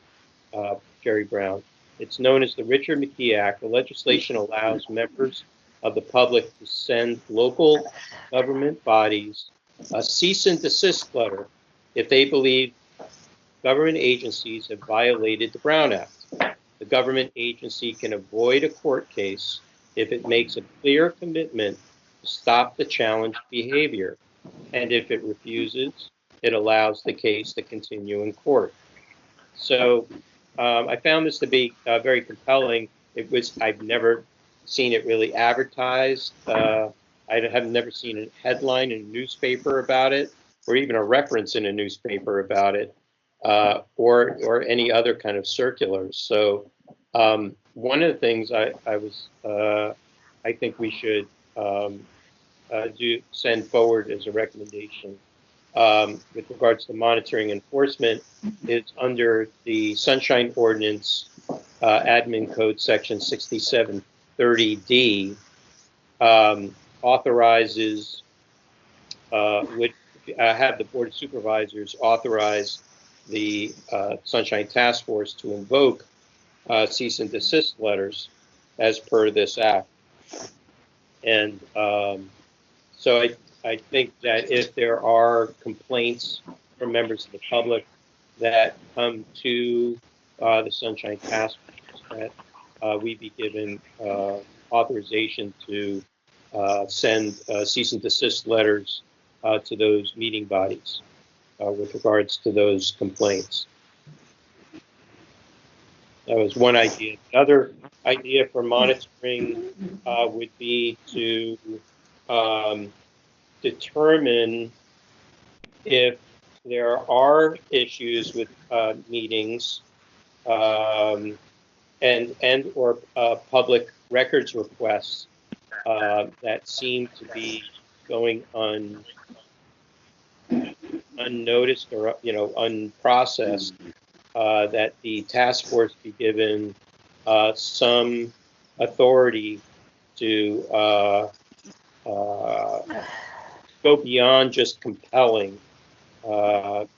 Jerry Brown. It's known as the Richard McKee Act. The legislation allows members of the public to send local government bodies a cease and desist letter if they believe government agencies have violated the Brown Act. The government agency can avoid a court case if it makes a clear commitment to stop the challenged behavior, and if it refuses, it allows the case to continue in court. So I found this to be very compelling. I've never seen it really advertised. I have never seen a headline in a newspaper about it, or even a reference in a newspaper about it, or any other kind of circulars. So one of the things I think we should send forward as a recommendation with regards to monitoring enforcement is under the Sunshine Ordinance Admin Code Section 6730D, authorizes, would have the Board of Supervisors authorize the Sunshine Task Force to invoke cease and desist letters as per this act. And so I think that if there are complaints from members of the public that come to the Sunshine Task Force, that we be given authorization to send cease and desist letters to those meeting bodies with regards to those complaints. That was one idea. Another idea for monitoring would be to determine if there are issues with meetings and or public records requests that seem to be going unnoticed or unprocessed, that the task force be given some authority to go beyond just compelling an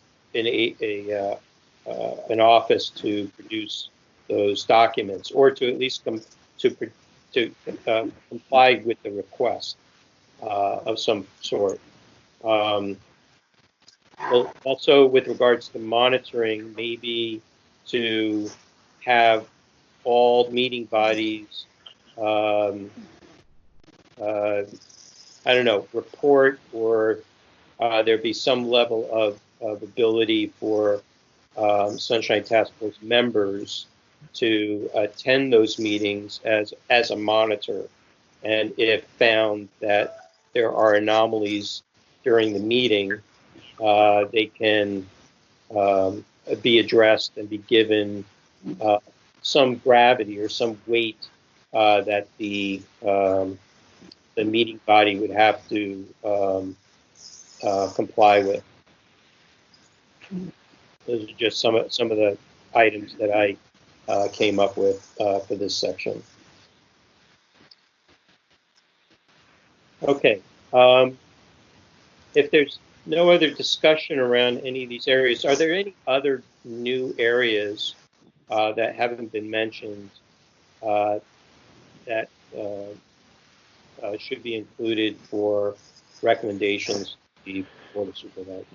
office to produce those documents, or to at least comply with the request of some sort. Well, also with regards to monitoring, maybe to have all meeting bodies, report, or there be some level of ability for Sunshine Task Force members to attend those meetings as a monitor. And if found that there are anomalies during the meeting, they can be addressed and be given some gravity or some weight that the meeting body would have to comply with. Those are just some of the items that I came up with for this section. Okay. If there's no other discussion around any of these areas, are there any other new areas that haven't been mentioned that should be included for recommendations to the Board of Supervisors?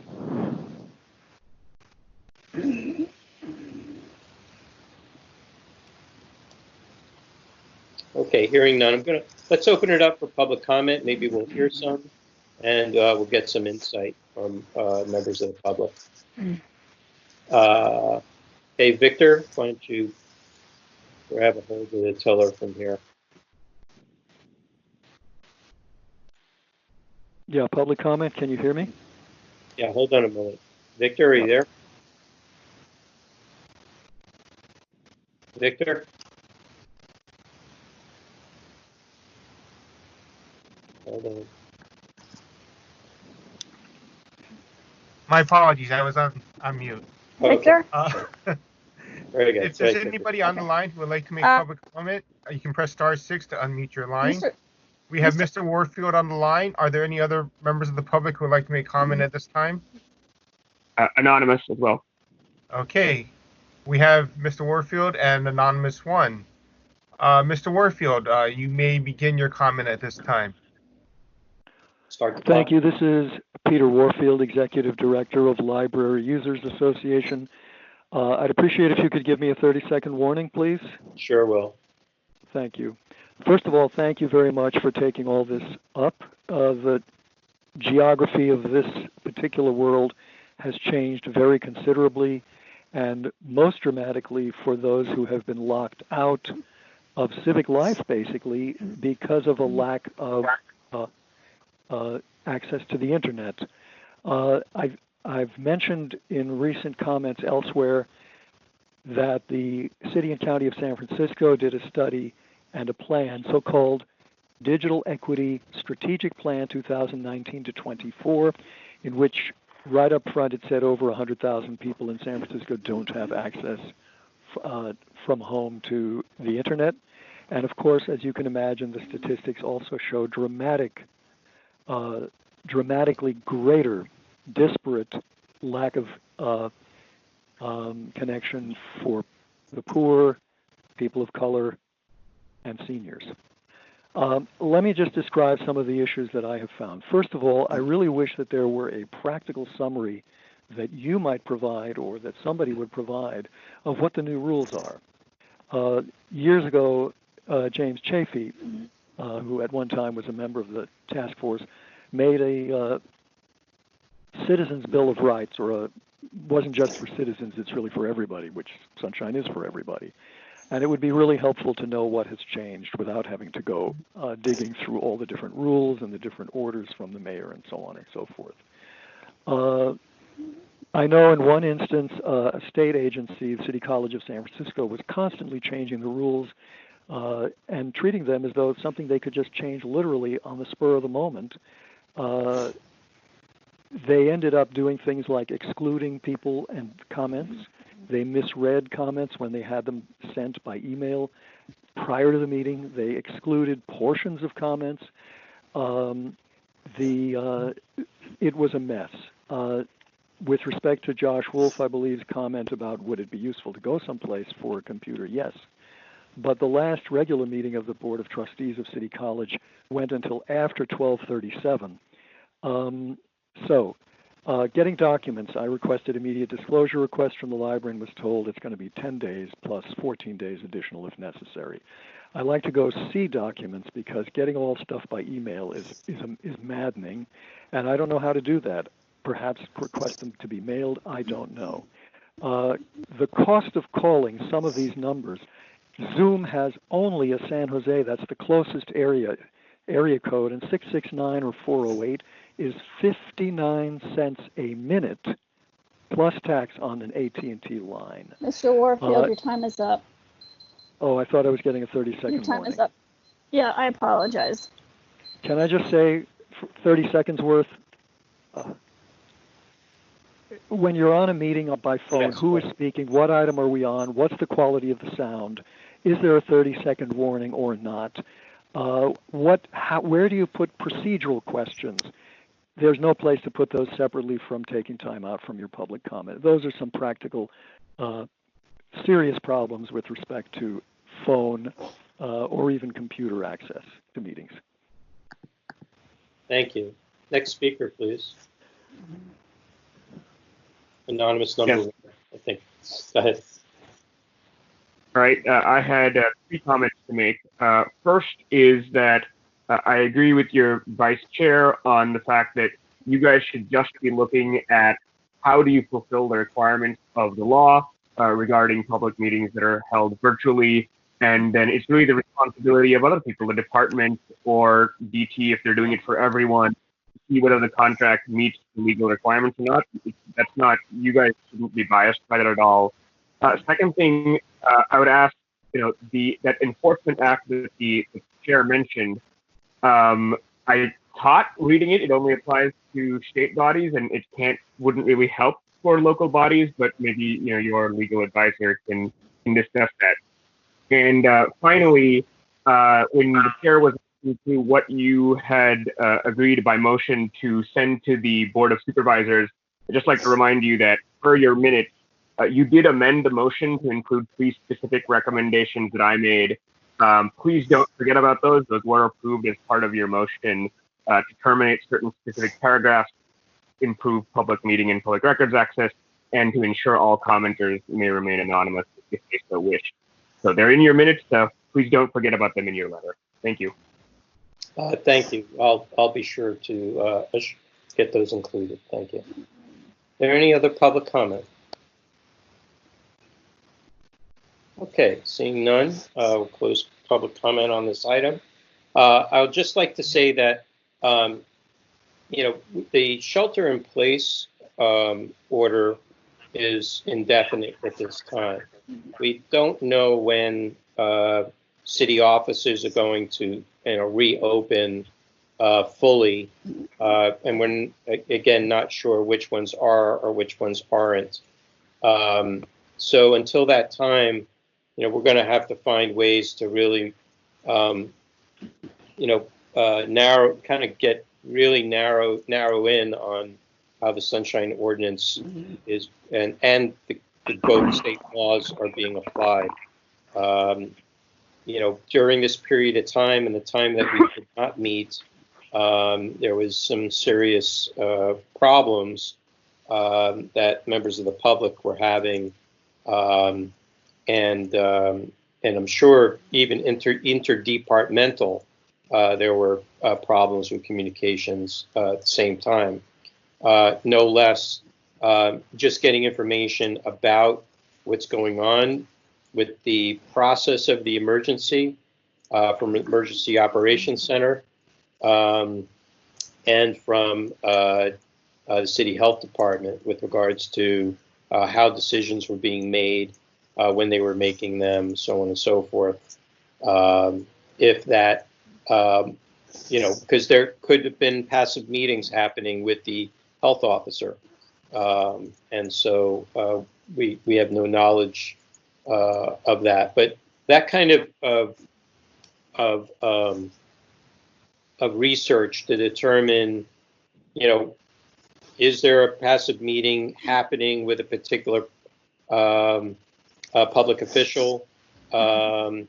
Okay, hearing none, let's open it up for public comment. Maybe we'll hear some, and we'll get some insight from members of the public. Hey, Victor, why don't you grab a hold of the tiller from here? Yeah, public comment. Can you hear me? Yeah, hold on a moment. Victor, are you there? Victor? Hold on. My apologies, I was on mute. Victor? Very good. If there's anybody on the line who would like to make public comment, you can press *6 to unmute your line. We have Mr. Warfield on the line. Are there any other members of the public who would like to make comment at this time? Anonymous as well. Okay. We have Mr. Warfield and Anonymous 1. Mr. Warfield, you may begin your comment at this time. Thank you. This is Peter Warfield, Executive Director of Library Users Association. I'd appreciate if you could give me a 30-second warning, please. Sure will. Thank you. First of all, thank you very much for taking all this up. The geography of this particular world has changed very considerably, and most dramatically for those who have been locked out of civic life, basically, because of a lack of access to the internet. I've mentioned in recent comments elsewhere that the City and County of San Francisco did a study and a plan, so-called Digital Equity Strategic Plan 2019 to 24, in which right up front it said over 100,000 people in San Francisco don't have access from home to the internet. And of course, as you can imagine, the statistics also show dramatically greater, disparate lack of connection for the poor, people of color, and seniors. Let me just describe some of the issues that I have found. First of all, I really wish that there were a practical summary that you might provide or that somebody would provide of what the new rules are. Years ago, James Chafee, who at one time was a member of the task force, made a Citizens' Bill of Rights, or wasn't just for citizens, it's really for everybody, which Sunshine is for everybody. And it would be really helpful to know what has changed without having to go digging through all the different rules and the different orders from the mayor and so on and so forth. I know in one instance, a state agency, the City College of San Francisco, was constantly changing the rules and treating them as though it's something they could just change literally on the spur of the moment. They ended up doing things like excluding people and comments. They misread comments when they had them sent by email prior to the meeting. They excluded portions of comments. It was a mess. With respect to Josh Wolf, I believe, comment about would it be useful to go someplace for a computer, yes. But the last regular meeting of the Board of Trustees of City College went until after 12:37. Getting documents, I requested immediate disclosure request from the library and was told it's going to be 10 days plus 14 days additional if necessary. I like to go see documents because getting all stuff by email is maddening, and I don't know how to do that. Perhaps request them to be mailed, I don't know. The cost of calling some of these numbers, Zoom has only a San Jose, that's the closest area code, and 669 or 408 is 59 cents a minute plus tax on an AT&T line. Mr. Warfield, your time is up. Oh, I thought I was getting a 30-second Your time warning. is up. Yeah, I apologize. Can I just say 30 seconds worth? When you're on a meeting by phone, who is speaking? What item are we on? What's the quality of the sound? Is there a 30-second warning or not? Where do you put procedural questions? There's no place to put those separately from taking time out from your public comment. Those are some practical, serious problems with respect to phone or even computer access to meetings. Thank you. Next speaker, please. Anonymous number one, I think. Go ahead. All right. I had 3 comments to make. First is that I agree with your vice chair on the fact that you guys should just be looking at how do you fulfill the requirements of the law regarding public meetings that are held virtually. And then it's really the responsibility of other people, the department or DT, if they're doing it for everyone, to see whether the contract meets the legal requirements or not. That's not, you guys shouldn't be biased by that at all. Second thing, I would ask, that enforcement act that the chair mentioned, I thought reading it only applies to state bodies and it wouldn't really help for local bodies, but maybe, your legal advisor can discuss that. And finally, when the chair was into what you had agreed by motion to send to the Board of Supervisors, I'd just like to remind you that per your minutes, you did amend the motion to include 3 specific recommendations that I made. Please don't forget about those. Those were approved as part of your motion to terminate certain specific paragraphs, improve public meeting and public records access, and to ensure all commenters may remain anonymous if they so wish. So they're in your minutes, so please don't forget about them in your letter. Thank you. Thank you. I'll be sure to get those included. Thank you. Is there any other public comment? Okay, seeing none, we'll close public comment on this item. I would just like to say that, the shelter-in-place order is indefinite at this time. We don't know when city offices are going to, reopen fully, and we're again not sure which ones are or which ones aren't. So until that time, we're going to have to find ways to really, narrow in on how the Sunshine Ordinance is and the both state laws are being applied. During this period of time and the time that we could not meet, there was some serious problems that members of the public were having, and I'm sure even interdepartmental, there were problems with communications at the same time. No less, just getting information about what's going on with the process of the emergency from Emergency Operations Center and from the City Health Department with regards to how decisions were being made, when they were making them, so on and so forth. If that, because there could have been passive meetings happening with the health officer. And so we have no knowledge of that. But that kind of research to determine, is there a passive meeting happening with a particular public official? And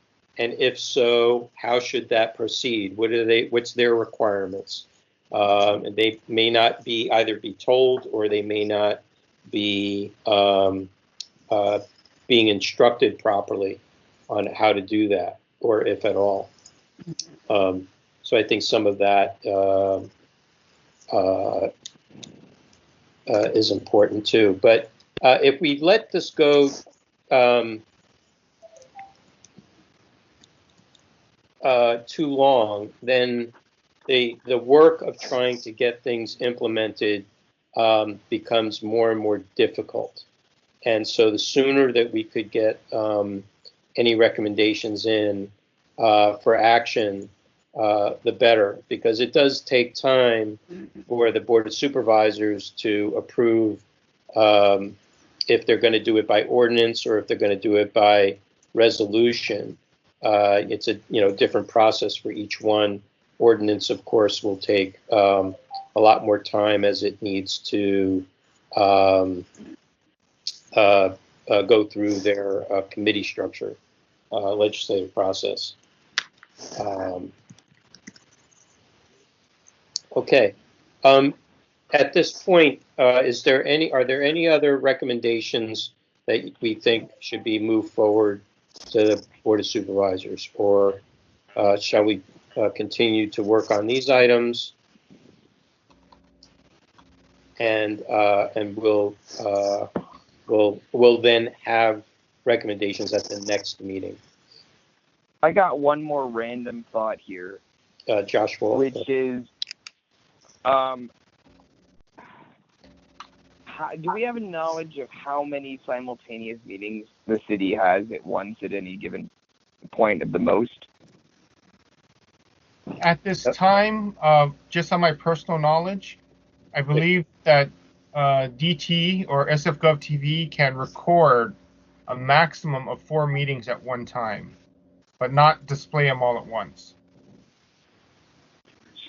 if so, how should that proceed? What's their requirements? And they may not be either be told or they may not be being instructed properly on how to do that, or if at all. So I think some of that is important too. But if we let this go too long, then the work of trying to get things implemented becomes more and more difficult. And so the sooner that we could get any recommendations in for action, the better, because it does take time for the Board of Supervisors to approve if they're going to do it by ordinance or if they're going to do it by resolution. It's a different process for each one. Ordinance, of course, will take a lot more time as it needs to go through their committee structure, legislative process. Okay. At this point, are there any other recommendations that we think should be moved forward to the Board of Supervisors, or shall we continue to work on these items, and we'll then have recommendations at the next meeting? I got one more random thought here, Joshua, which is, do we have a knowledge of how many simultaneous meetings the city has at once at any given point of the most? At this time, just on my personal knowledge, I believe that DT or SF Gov TV can record a maximum of 4 meetings at one time, but not display them all at once.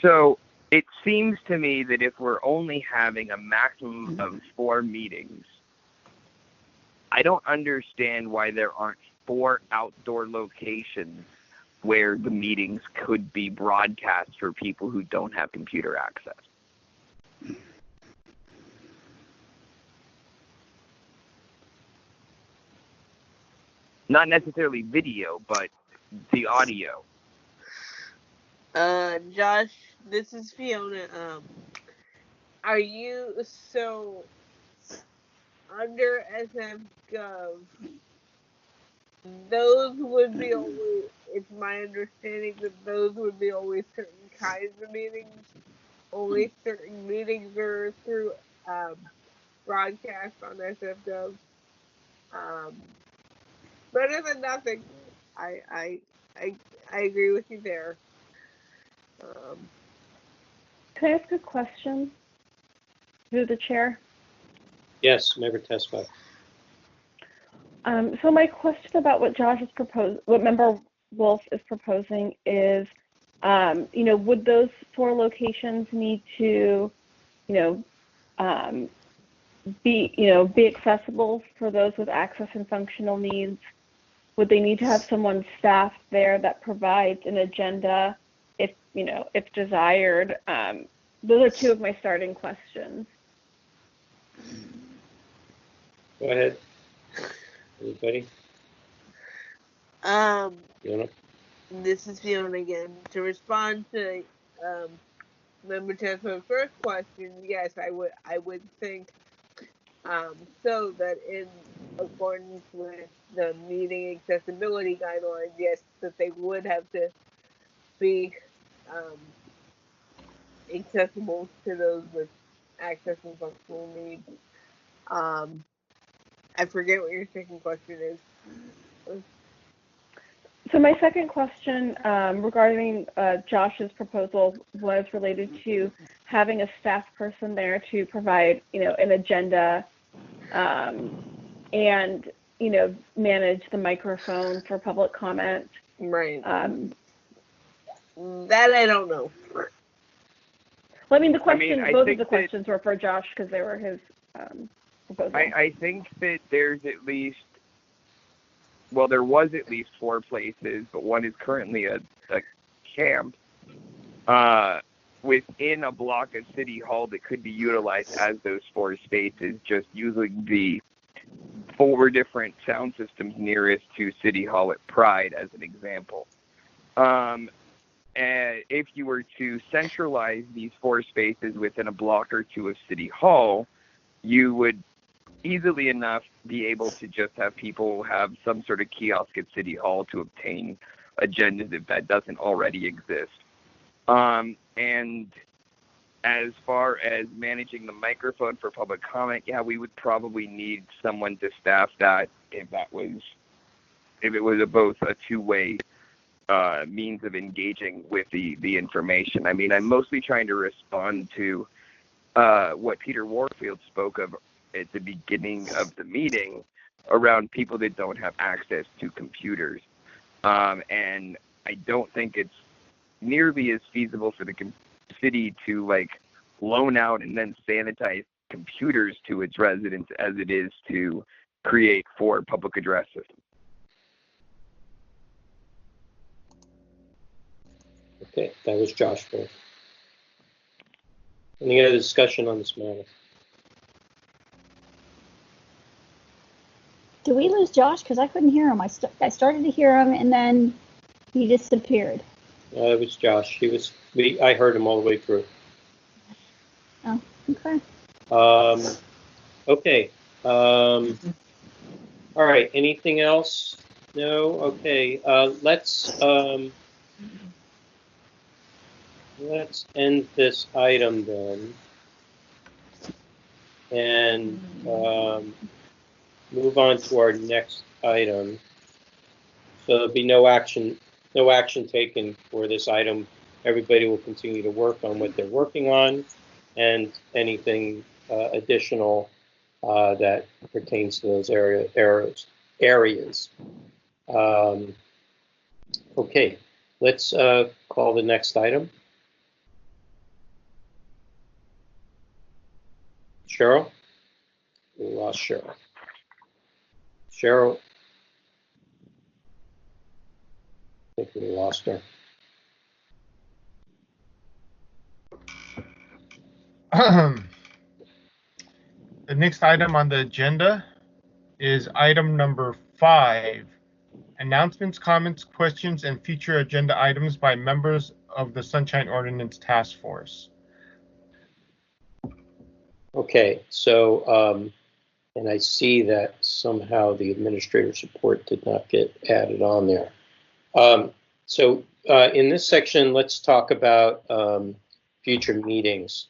So it seems to me that if we're only having a maximum of 4 meetings, I don't understand why there aren't 4 outdoor locations where the meetings could be broadcast for people who don't have computer access. Not necessarily video, but the audio. Josh, this is Fiona. Are you so under SF.gov? Those would be only. It's my understanding that those would be only certain kinds of meetings. Only certain meetings are through broadcast on SF.gov. Better than nothing. I agree with you there. Can I ask a question through the chair? Yes, member Tesfaye. So my question about what Josh is proposing, what Member Wolf is proposing is, would those 4 locations need to, be accessible for those with access and functional needs? Would they need to have someone staffed there that provides an agenda if desired? Those are 2 of my starting questions. Go ahead. Anybody? Fiona? This is Fiona again. To respond to Member Tesfaye's first question, yes, I would think so that in accordance with the meeting accessibility guidelines, yes, that they would have to be accessible to those with access and functional needs. I forget what your second question is. So my second question regarding Josh's proposal was related to having a staff person there to provide, an agenda and, manage the microphone for public comment. Right. That I don't know. Well, the question, both of the questions were for Josh because they were his proposal. I think that there's at least, well, there was at least 4 places, but one is currently a camp within a block of City Hall that could be utilized as those 4 spaces, just using the 4 different sound systems nearest to City Hall at Pride as an example. And if you were to centralize these 4 spaces within a block or 2 of City Hall, you would easily enough be able to just have people have some sort of kiosk at City Hall to obtain agendas if that doesn't already exist. And as far as managing the microphone for public comment, yeah, we would probably need someone to staff that if it was both a 2-way means of engaging with the information. I'm mostly trying to respond to what Peter Warfield spoke of at the beginning of the meeting around people that don't have access to computers. And I don't think it's nearly as feasible for the city to loan out and then sanitize computers to its residents as it is to create 4 public address systems. Okay, that was Josh. Any other discussion on this matter? Did we lose Josh? Because I couldn't hear him. I started to hear him, and then he disappeared. It was Josh. I heard him all the way through. Oh, okay. Okay. All right. Anything else? No. Okay. Let's end this item then, and move on to our next item. So there'll be no action taken for this item. Everybody will continue to work on what they're working on, and anything additional that pertains to those areas. Okay, let's call the next item. Cheryl? We lost Cheryl. Cheryl? I think we lost her. The next item on the agenda is item number 5, announcements, comments, questions, and future agenda items by members of the Sunshine Ordinance Task Force. Okay, so, and I see that somehow the administrator's report did not get added on there. In this section, let's talk about future meetings.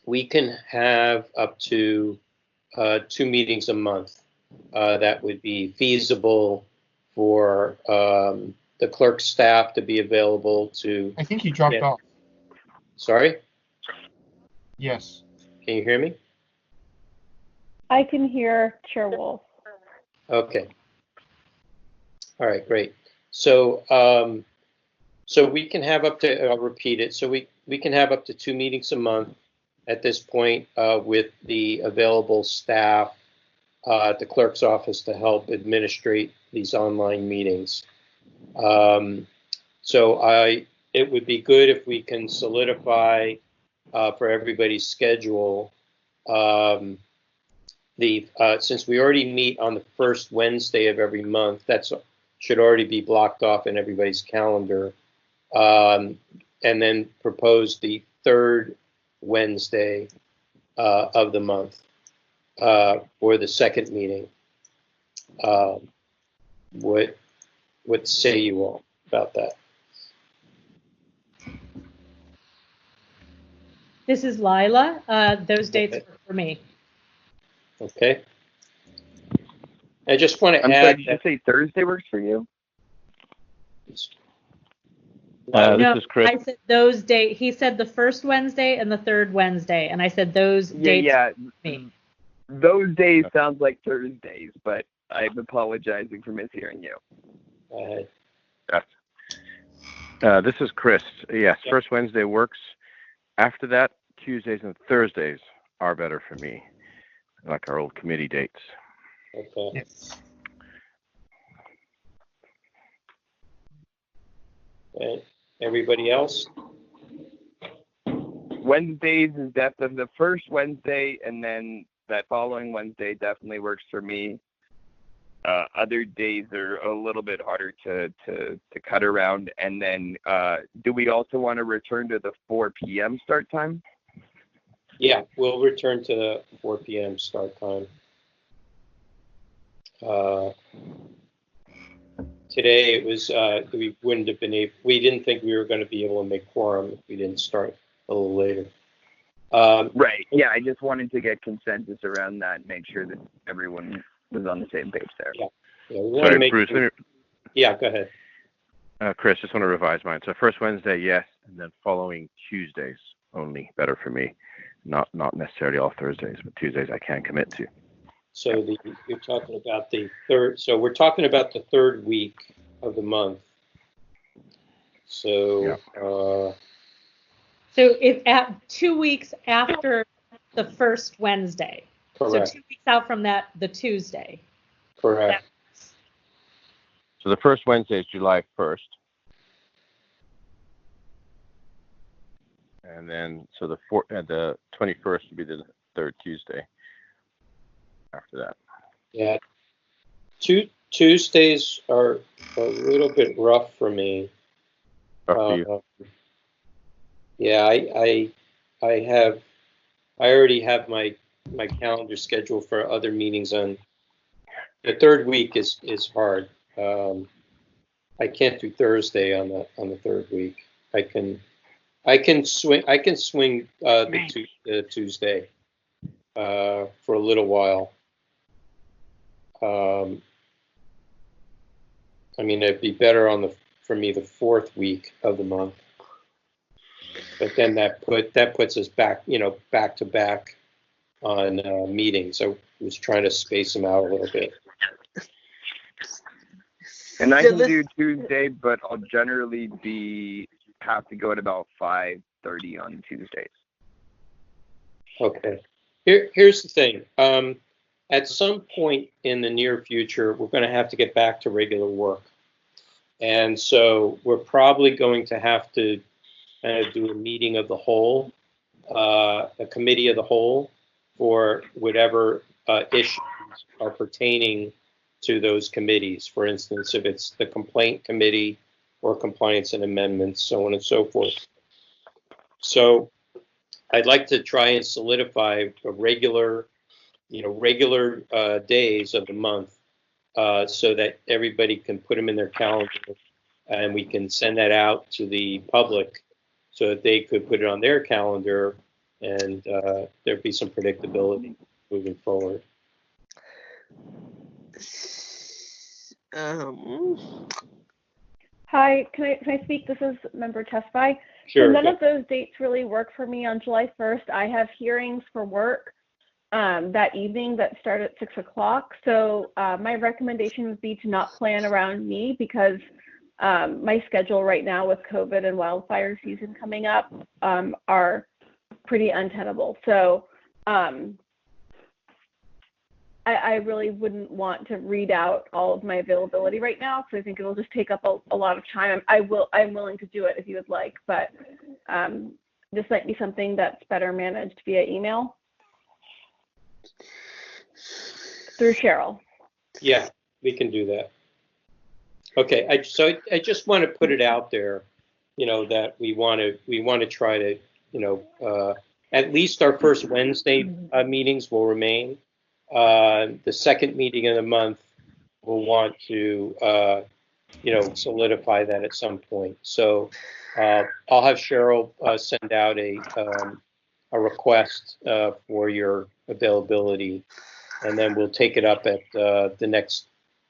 We can have up to 2 meetings a month. That would be feasible for the clerk staff to be available to. I think he dropped off. Sorry? Yes. Can you hear me? I can hear Chair Wolf. Okay. All right, great. So, we can have up to, I'll repeat it. So we can have up to 2 meetings a month at this point with the available staff at the clerk's office to help administrate these online meetings. It would be good if we can solidify for everybody's schedule since we already meet on the first Wednesday of every month, that should already be blocked off in everybody's calendar, and then propose the third Wednesday of the month for the second meeting. What say you all about that? This is Lila. Those dates work for me. Okay. I just want to I'm add. sorry, did you say Thursday works for you? No, this is Chris. I said those days. He said the first Wednesday and the third Wednesday, and I said those dates. Yeah. Me. Those days sounds like Thursdays, but I'm apologizing for mishearing you. This is Chris. Yes, first Wednesday works. After that, Tuesdays and Thursdays are better for me, like our old committee dates. Okay. Yes. Okay. Everybody else? Wednesdays is definitely the first Wednesday, and then that following Wednesday definitely works for me. Other days are a little bit harder to cut around. And then do we also want to return to the 4 p.m. start time? Yeah, we'll return to the 4 p.m. start time. Today it was, we wouldn't have been able, we didn't think we were going to be able to make quorum if we didn't start a little later. Right. Yeah, I just wanted to get consensus around that and make sure that everyone was on the same page there. Yeah. We want Sorry, to make Bruce. Yeah, go ahead. Chris, just want to revise mine. So first Wednesday, yes, and then following Tuesdays only, better for me. Not necessarily all Thursdays, but Tuesdays I can commit to. So you're talking about the third. So we're talking about the third week of the month. So. Yeah. So if at 2 weeks after the first Wednesday. Correct. So 2 weeks out from that, the Tuesday. Correct. So the first Wednesday is July 1st. And then, so the 21st would be the third Tuesday after that. Yeah. Tuesdays are a little bit rough for me. Rough for you. Yeah, I already have my calendar scheduled for other meetings on the third week is hard. I can't do Thursday on the third week. I can swing the Tuesday for a little while. I mean, it'd be better for me the fourth week of the month. But then that puts us back, back to back on meetings. I was trying to space them out a little bit. And I can do Tuesday, but I'll generally have to go at about 5:30 on Tuesdays. Okay. Here's the thing. At some point in the near future, we're going to have to get back to regular work. And so we're probably going to have to do a meeting of the whole, a committee of the whole for whatever issues are pertaining to those committees. For instance, if it's the complaint committee or compliance and amendments, so on and so forth. So I'd like to try and solidify a regular days of the month so that everybody can put them in their calendar, and we can send that out to the public so that they could put it on their calendar, and there'd be some predictability moving forward. Hi, can I speak? This is Member Tesfaye. Sure. So none of those dates really work for me on July 1st. I have hearings for work that evening that start at 6 o'clock. So my recommendation would be to not plan around me, because my schedule right now with COVID and wildfire season coming up are pretty untenable. So I really wouldn't want to read out all of my availability right now, because I think it'll just take up a lot of time. I'm willing to do it if you would like, but this might be something that's better managed via email through Cheryl. Yeah, we can do that. Okay, I just want to put it out there, that we want to try to, at least our first Wednesday meetings will remain. The second meeting of the month, we'll want to, solidify that at some point. So I'll have Cheryl send out a request for your availability, and then we'll take it up at the next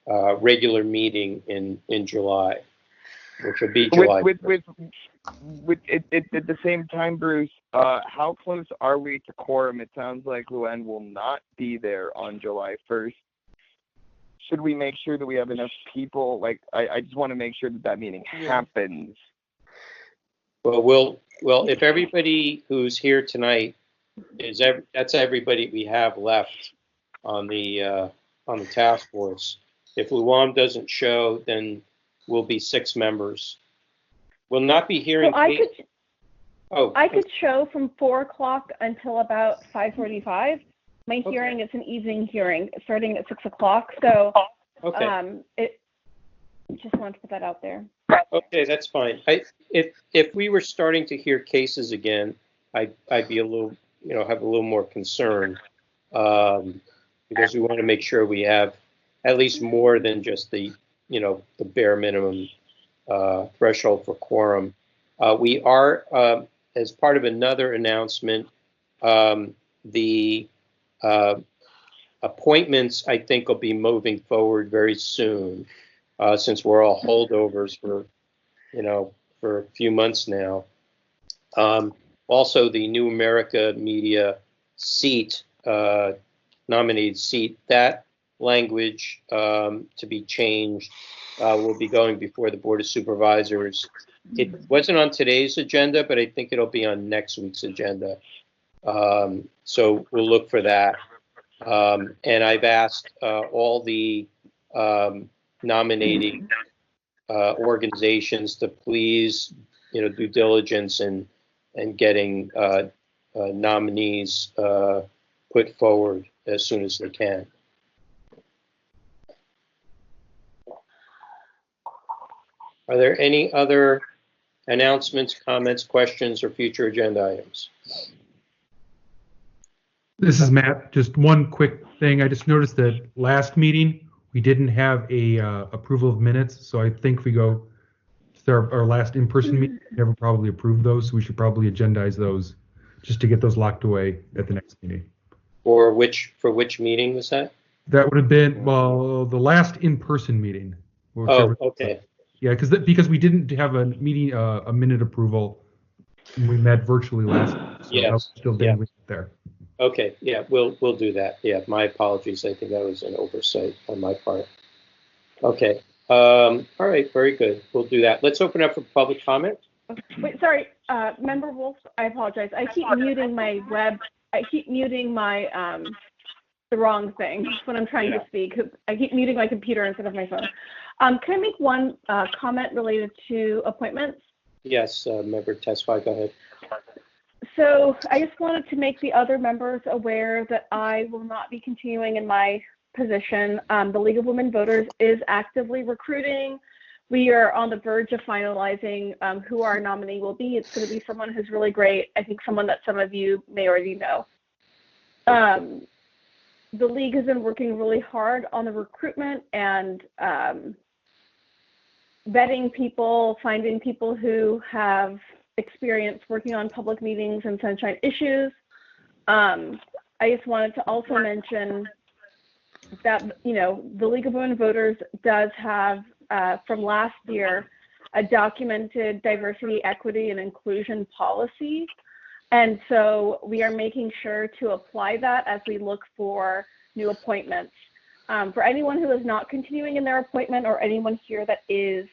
regular meeting in July, which will be July. At the same time, Bruce, how close are we to quorum? It sounds like Luann will not be there on July 1st. Should we make sure that we have enough people? I just want to make sure that meeting happens. Well, if everybody who's here tonight that's everybody we have left on the task force. If Luann doesn't show, then we'll be 6 members. We'll not be hearing. So I could show from 4 o'clock until about 5:45. My hearing is an evening hearing starting at 6 o'clock. So just wanted to put that out there. Okay, that's fine. If we were starting to hear cases again, I'd be a little, have a little more concern, because we want to make sure we have at least more than just the bare minimum threshold for quorum. We are, as part of another announcement, the appointments, I think, will be moving forward very soon, since we're all holdovers for a few months now. Also, the New America Media seat, nominated seat, that language to be changed will be going before the Board of Supervisors. It wasn't on today's agenda, but I think it'll be on next week's agenda. So we'll look for that. And I've asked all the nominating organizations to please, due diligence and getting nominees put forward as soon as they can. Are there any other announcements, comments, questions, or future agenda items? This is Matt. Just one quick thing. I just noticed that last meeting we didn't have a approval of minutes, so I think we go to our last in-person meeting. We never probably approved those, so we should probably agendize those just to get those locked away at the next meeting. For which meeting was that? That would have been the last in-person meeting. Oh, okay. Yeah, because we didn't have a meeting a minute approval. We met virtually last week, so I was still dealing with it there. Okay, yeah, we'll do that. Yeah, my apologies. I think that was an oversight on my part. Okay. All right, very good. We'll do that. Let's open up for public comment. Wait, sorry, Member Wolf, I apologize. I keep muting my the wrong thing when I'm trying to speak. I keep muting my computer instead of my phone. Can I make one comment related to appointments? Yes, Member Tesfaye, go ahead. So I just wanted to make the other members aware that I will not be continuing in my position. The League of Women Voters is actively recruiting. We are on the verge of finalizing who our nominee will be. It's going to be someone who's really great. I think someone that some of you may already know. The League has been working really hard on the recruitment and vetting people, finding people who have experience working on public meetings and sunshine issues. I just wanted to also mention that, you know, the League of Women Voters does have, from last year, a documented diversity, equity, and inclusion policy. And so we are making sure to apply that as we look for new appointments. For anyone who is not continuing in their appointment or anyone here that is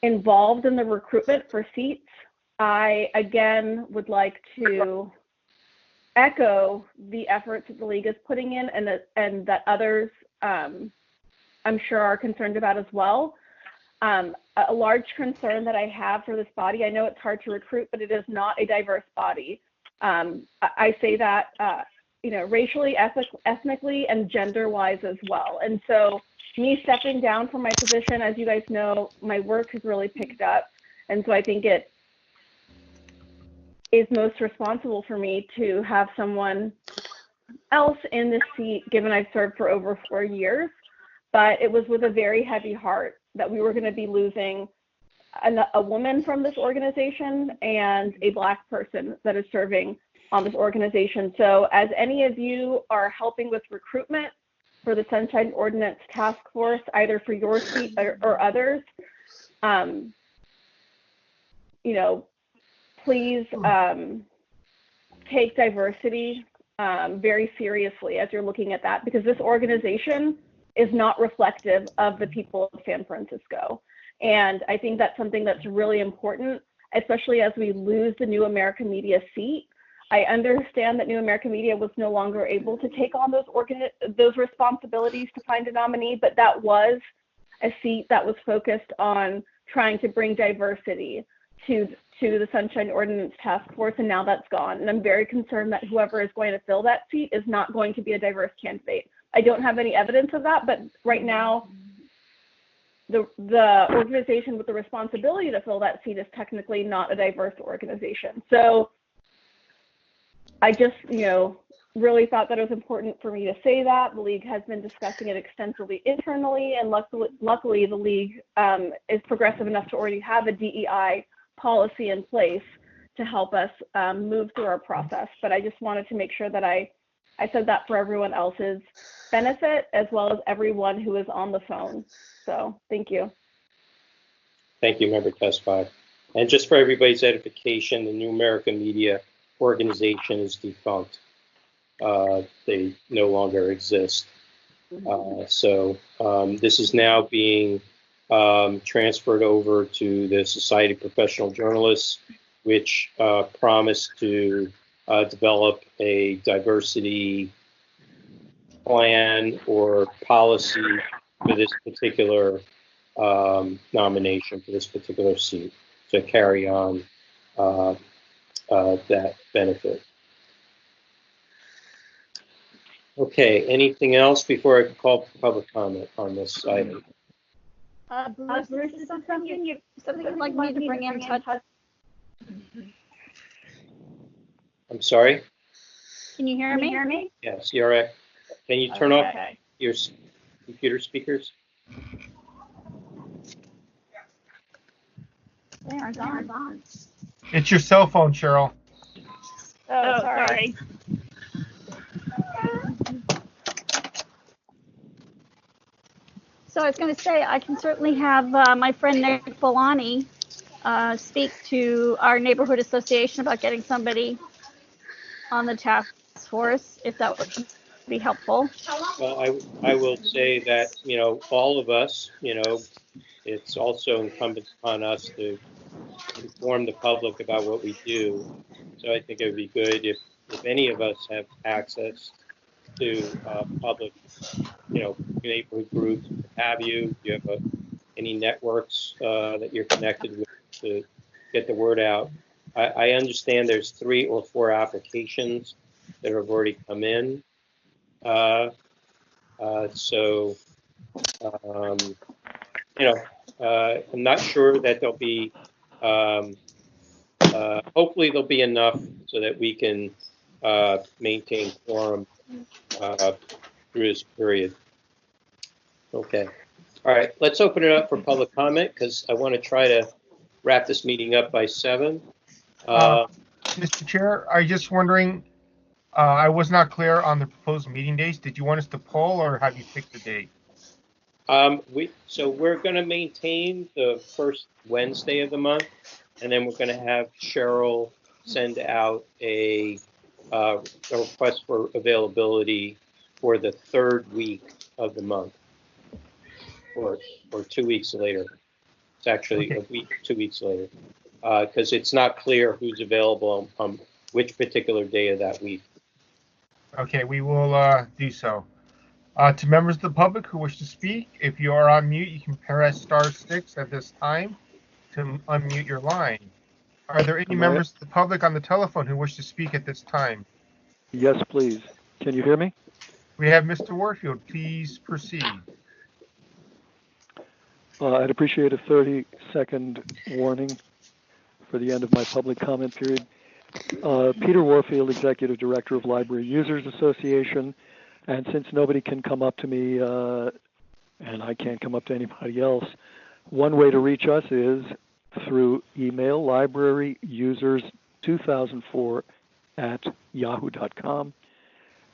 involved in the recruitment for seats, I again would like to echo the efforts that the League is putting in and that others I'm sure are concerned about as well. A large concern that I have for this body, I know it's hard to recruit, but it is not a diverse body. I say that, you know, racially, ethnically, and gender-wise as well. And so me stepping down from my position, as you guys know, my work has really picked up. And so I think it is most responsible for me to have someone else in this seat, given I've served for over 4 years. But it was with a very heavy heart that we were going to be losing a woman from this organization and a Black person that is serving on this organization. So as any of you are helping with recruitment for the Sunshine Ordinance Task Force, either for your seat or others, you know, please take diversity very seriously as you're looking at that, because this organization is not reflective of the people of San Francisco. And I think that's something that's really important, especially as we lose the New American Media seat. I understand that New American Media was no longer able to take on those responsibilities to find a nominee, but that was a seat that was focused on trying to bring diversity to the Sunshine Ordinance Task Force, and now that's gone. And I'm very concerned that whoever is going to fill that seat is not going to be a diverse candidate. I don't have any evidence of that, but right now, the organization with the responsibility to fill that seat is technically not a diverse organization. So I just, you know, really thought that it was important for me to say that. The League has been discussing it extensively internally, and luckily the League is progressive enough to already have a DEI policy in place to help us move through our process. But I just wanted to make sure that I said that for everyone else's benefit, as well as everyone who is on the phone. So thank you. Thank you, Member Tespot. And just for everybody's edification, the New American Media organization is defunct. They no longer exist. So this is now being transferred over to the Society of Professional Journalists, which promised to develop a diversity plan or policy for this particular nomination, for this particular seat, to carry on that benefit. Okay, anything else before I call for public comment on this item? Bruce, is there something you'd like me to bring in touch? I'm sorry? Can you hear me? Yes, you're right. Can you turn off your computer speakers? They are gone. It's your cell phone, Cheryl. Oh, sorry. So I was going to say, I can certainly have my friend Nick Bolani speak to our neighborhood association about getting somebody on the task force, if that would be helpful. Well, I will say that, you know, all of us, you know, it's also incumbent upon us to inform the public about what we do. So I think it would be good if any of us have access to public, you know, neighborhood groups, what have you. Do you have any networks that you're connected with to get the word out? I understand there's 3 or 4 applications that have already come in So, you know, I'm not sure that there'll be, hopefully there'll be enough so that we can maintain quorum through this period. Okay. All right, let's open it up for public comment because I want to try to wrap this meeting up by 7. Mr. Chair, I just wondering, I was not clear on the proposed meeting dates. Did you want us to poll or have you picked the date? So we're going to maintain the first Wednesday of the month, and then we're going to have Cheryl send out a request for availability for the 3rd week of the month, or 2 weeks later. It's actually a week, 2 weeks later, because it's not clear who's available on which particular day of that week. Okay, we will do so. To members of the public who wish to speak, if you are on mute, you can press *6 at this time to unmute your line. Are there any members of the public on the telephone who wish to speak at this time? Yes, please. Can you hear me? We have Mr. Warfield. Please proceed. I'd appreciate a 30-second warning for the end of my public comment period. Peter Warfield, Executive Director of Library Users Association. And since nobody can come up to me, and I can't come up to anybody else, one way to reach us is through email, libraryusers2004@yahoo.com.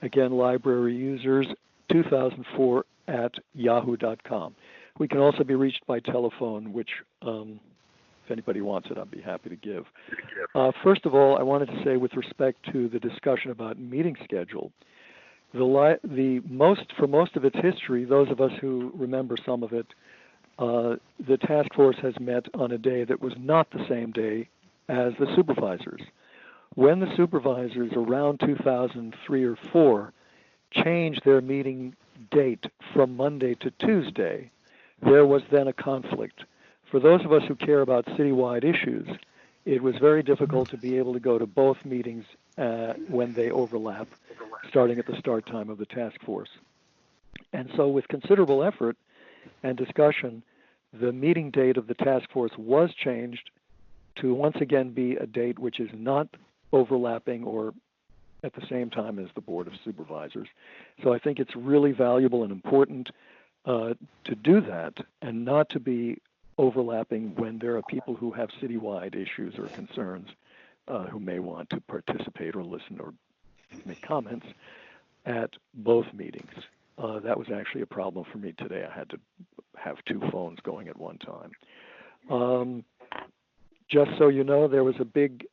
Again, libraryusers2004@yahoo.com. We can also be reached by telephone, which, if anybody wants it, I'd be happy to give. First of all, I wanted to say with respect to the discussion about meeting schedule, for most of its history, those of us who remember some of it, the task force has met on a day that was not the same day as the supervisors. When the supervisors around 2003 or 4 changed their meeting date from Monday to Tuesday, there was then a conflict. For those of us who care about citywide issues, it was very difficult to be able to go to both meetings when they overlap, starting at the start time of the task force. And so with considerable effort and discussion, the meeting date of the task force was changed to once again be a date which is not overlapping or at the same time as the Board of Supervisors. So I think it's really valuable and important to do that and not to be overlapping when there are people who have citywide issues or concerns who may want to participate or listen or make comments at both meetings. That was actually a problem for me today. I had to have 2 phones going at one time. Just so you know, there was a big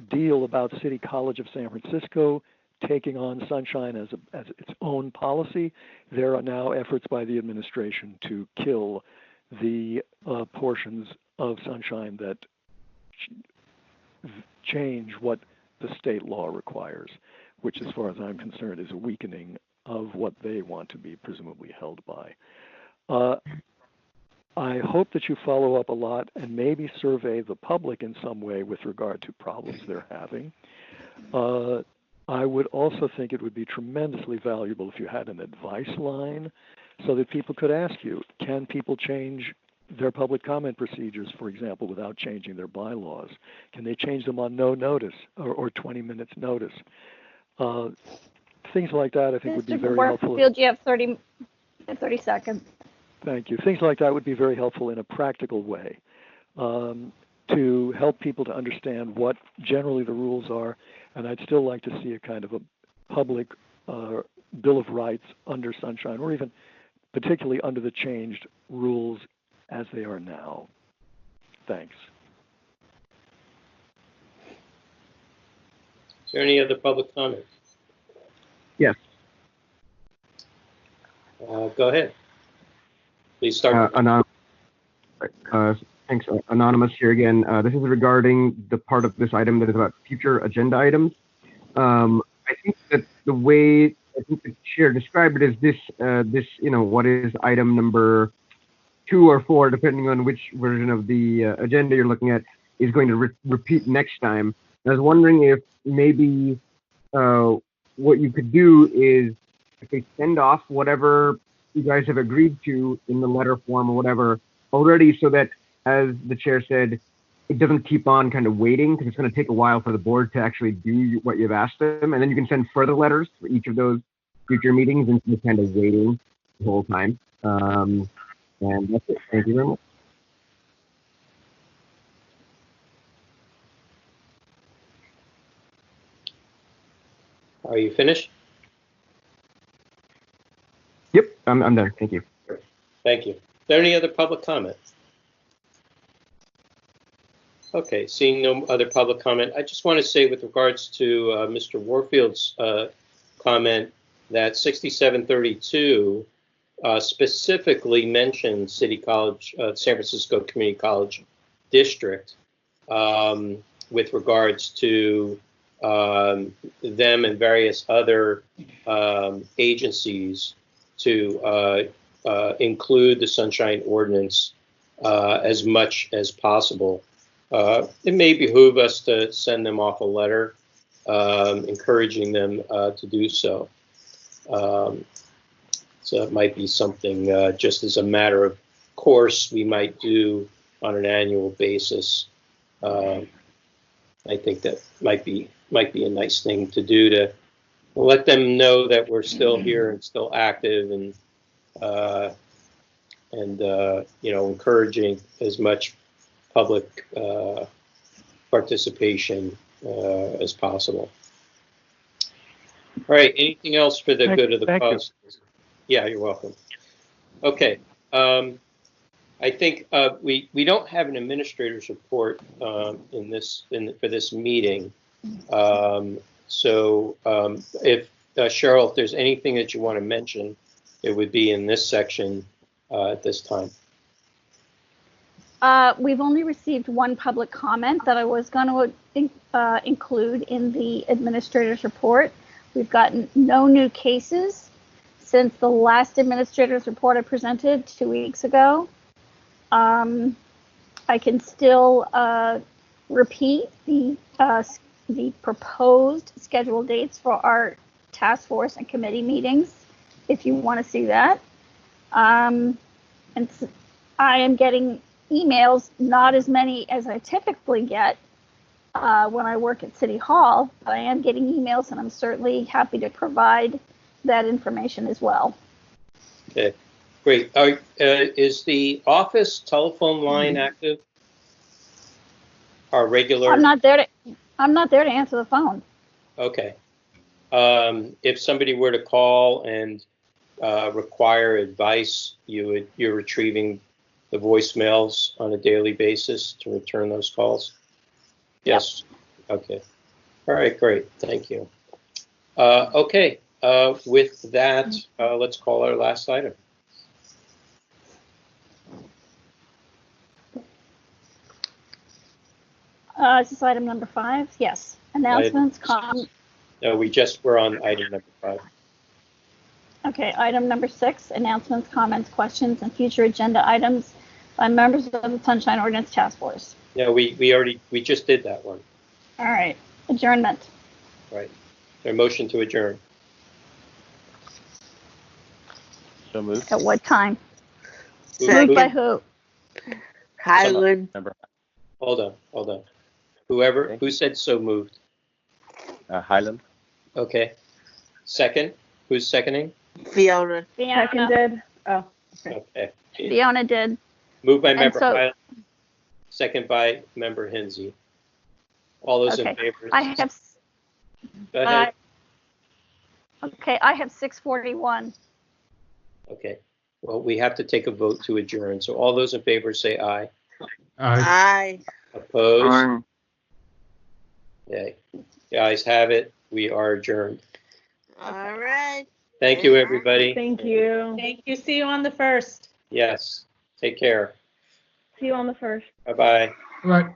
deal about City College of San Francisco taking on Sunshine as its own policy. There are now efforts by the administration to kill the portions of Sunshine that change what the state law requires, which as far as I'm concerned is a weakening of what they want to be presumably held by. I hope that you follow up a lot and maybe survey the public in some way with regard to problems they're having. I would also think it would be tremendously valuable if you had an advice line so that people could ask you, can people change their public comment procedures, for example, without changing their bylaws? Can they change them on no notice or 20 minutes notice? Things like that I think would be very helpful. Mr. Warfield, you have 30 seconds. Thank you. Things like that would be very helpful in a practical way to help people to understand what generally the rules are. And I'd still like to see a kind of a public Bill of Rights under Sunshine, or even particularly under the changed rules as they are now. Thanks. Is there any other public comment? Yes. Go ahead. Please start. Thanks, Anonymous here again. This is regarding the part of this item that is about future agenda items. I think that the way I think the chair described it is this, what is item number 2 or 4, depending on which version of the agenda you're looking at, is going to repeat next time. I was wondering if maybe what you could do is, if they send off whatever you guys have agreed to in the letter form or whatever already, so that, as the chair said, it doesn't keep on kind of waiting, because it's going to take a while for the board to actually do what you've asked them. And then you can send further letters for each of those future meetings instead of kind of waiting the whole time. And that's it. Thank you very much. Are you finished? Yep, I'm done. Thank you. Thank you. Is there any other public comment? Okay, seeing no other public comment, I just want to say with regards to Mr. Warfield's comment that 6732 specifically mentioned City College, San Francisco Community College District with regards to them and various other agencies to include the Sunshine Ordinance as much as possible. It may behoove us to send them off a letter encouraging them to do so. So it might be something just as a matter of course we might do on an annual basis. I think that might be a nice thing to do, to let them know that we're still here and still active, and you know, encouraging as much public participation as possible. All right, anything else for the good of the cause? Yeah, you're welcome. Okay, I think we don't have an administrator's report for this meeting. So if Cheryl, if there's anything that you want to mention, it would be in this section at this time. We've only received one public comment that I was going to include in the administrator's report. We've gotten no new cases since the last administrator's report I presented 2 weeks ago. I can still repeat the proposed scheduled dates for our task force and committee meetings if you want to see that. And I am getting emails, not as many as I typically get when I work at City Hall, but I am getting emails, and I'm certainly happy to provide that information as well. Okay, great. Is the office telephone line active? Our regular? I'm not there to answer the phone. Okay. If somebody were to call and require advice, you're retrieving the voicemails on a daily basis to return those calls? Yes. Yep. Okay. All right, great. Thank you. Okay. With that, let's call our last item. Is this item number 5? Yes. Announcements, No, we're on item number 5. Okay, item number 6, announcements, comments, questions, and future agenda items by members of the Sunshine Ordinance Task Force. No, we just did that one. All right, adjournment. Right. Their motion to adjourn. So moved. At what time? Second. Moved by who? Highland. Hold on. Who said so moved? Highland. Okay. Second? Who's seconding? Fiona. Seconded. Oh, okay. Fiona did. Moved by member Highland. Second by member Hinsey. All those in favor? I have. Go ahead. Okay, I have 641. Okay. Well, we have to take a vote to adjourn. So all those in favor say aye. Aye. Opposed? Okay. The ayes have it. We are adjourned. All right. Thank you, everybody. thank you. Thank you. See you on the 1st. Yes. Take care. See you on the 1st. Bye-bye. Right.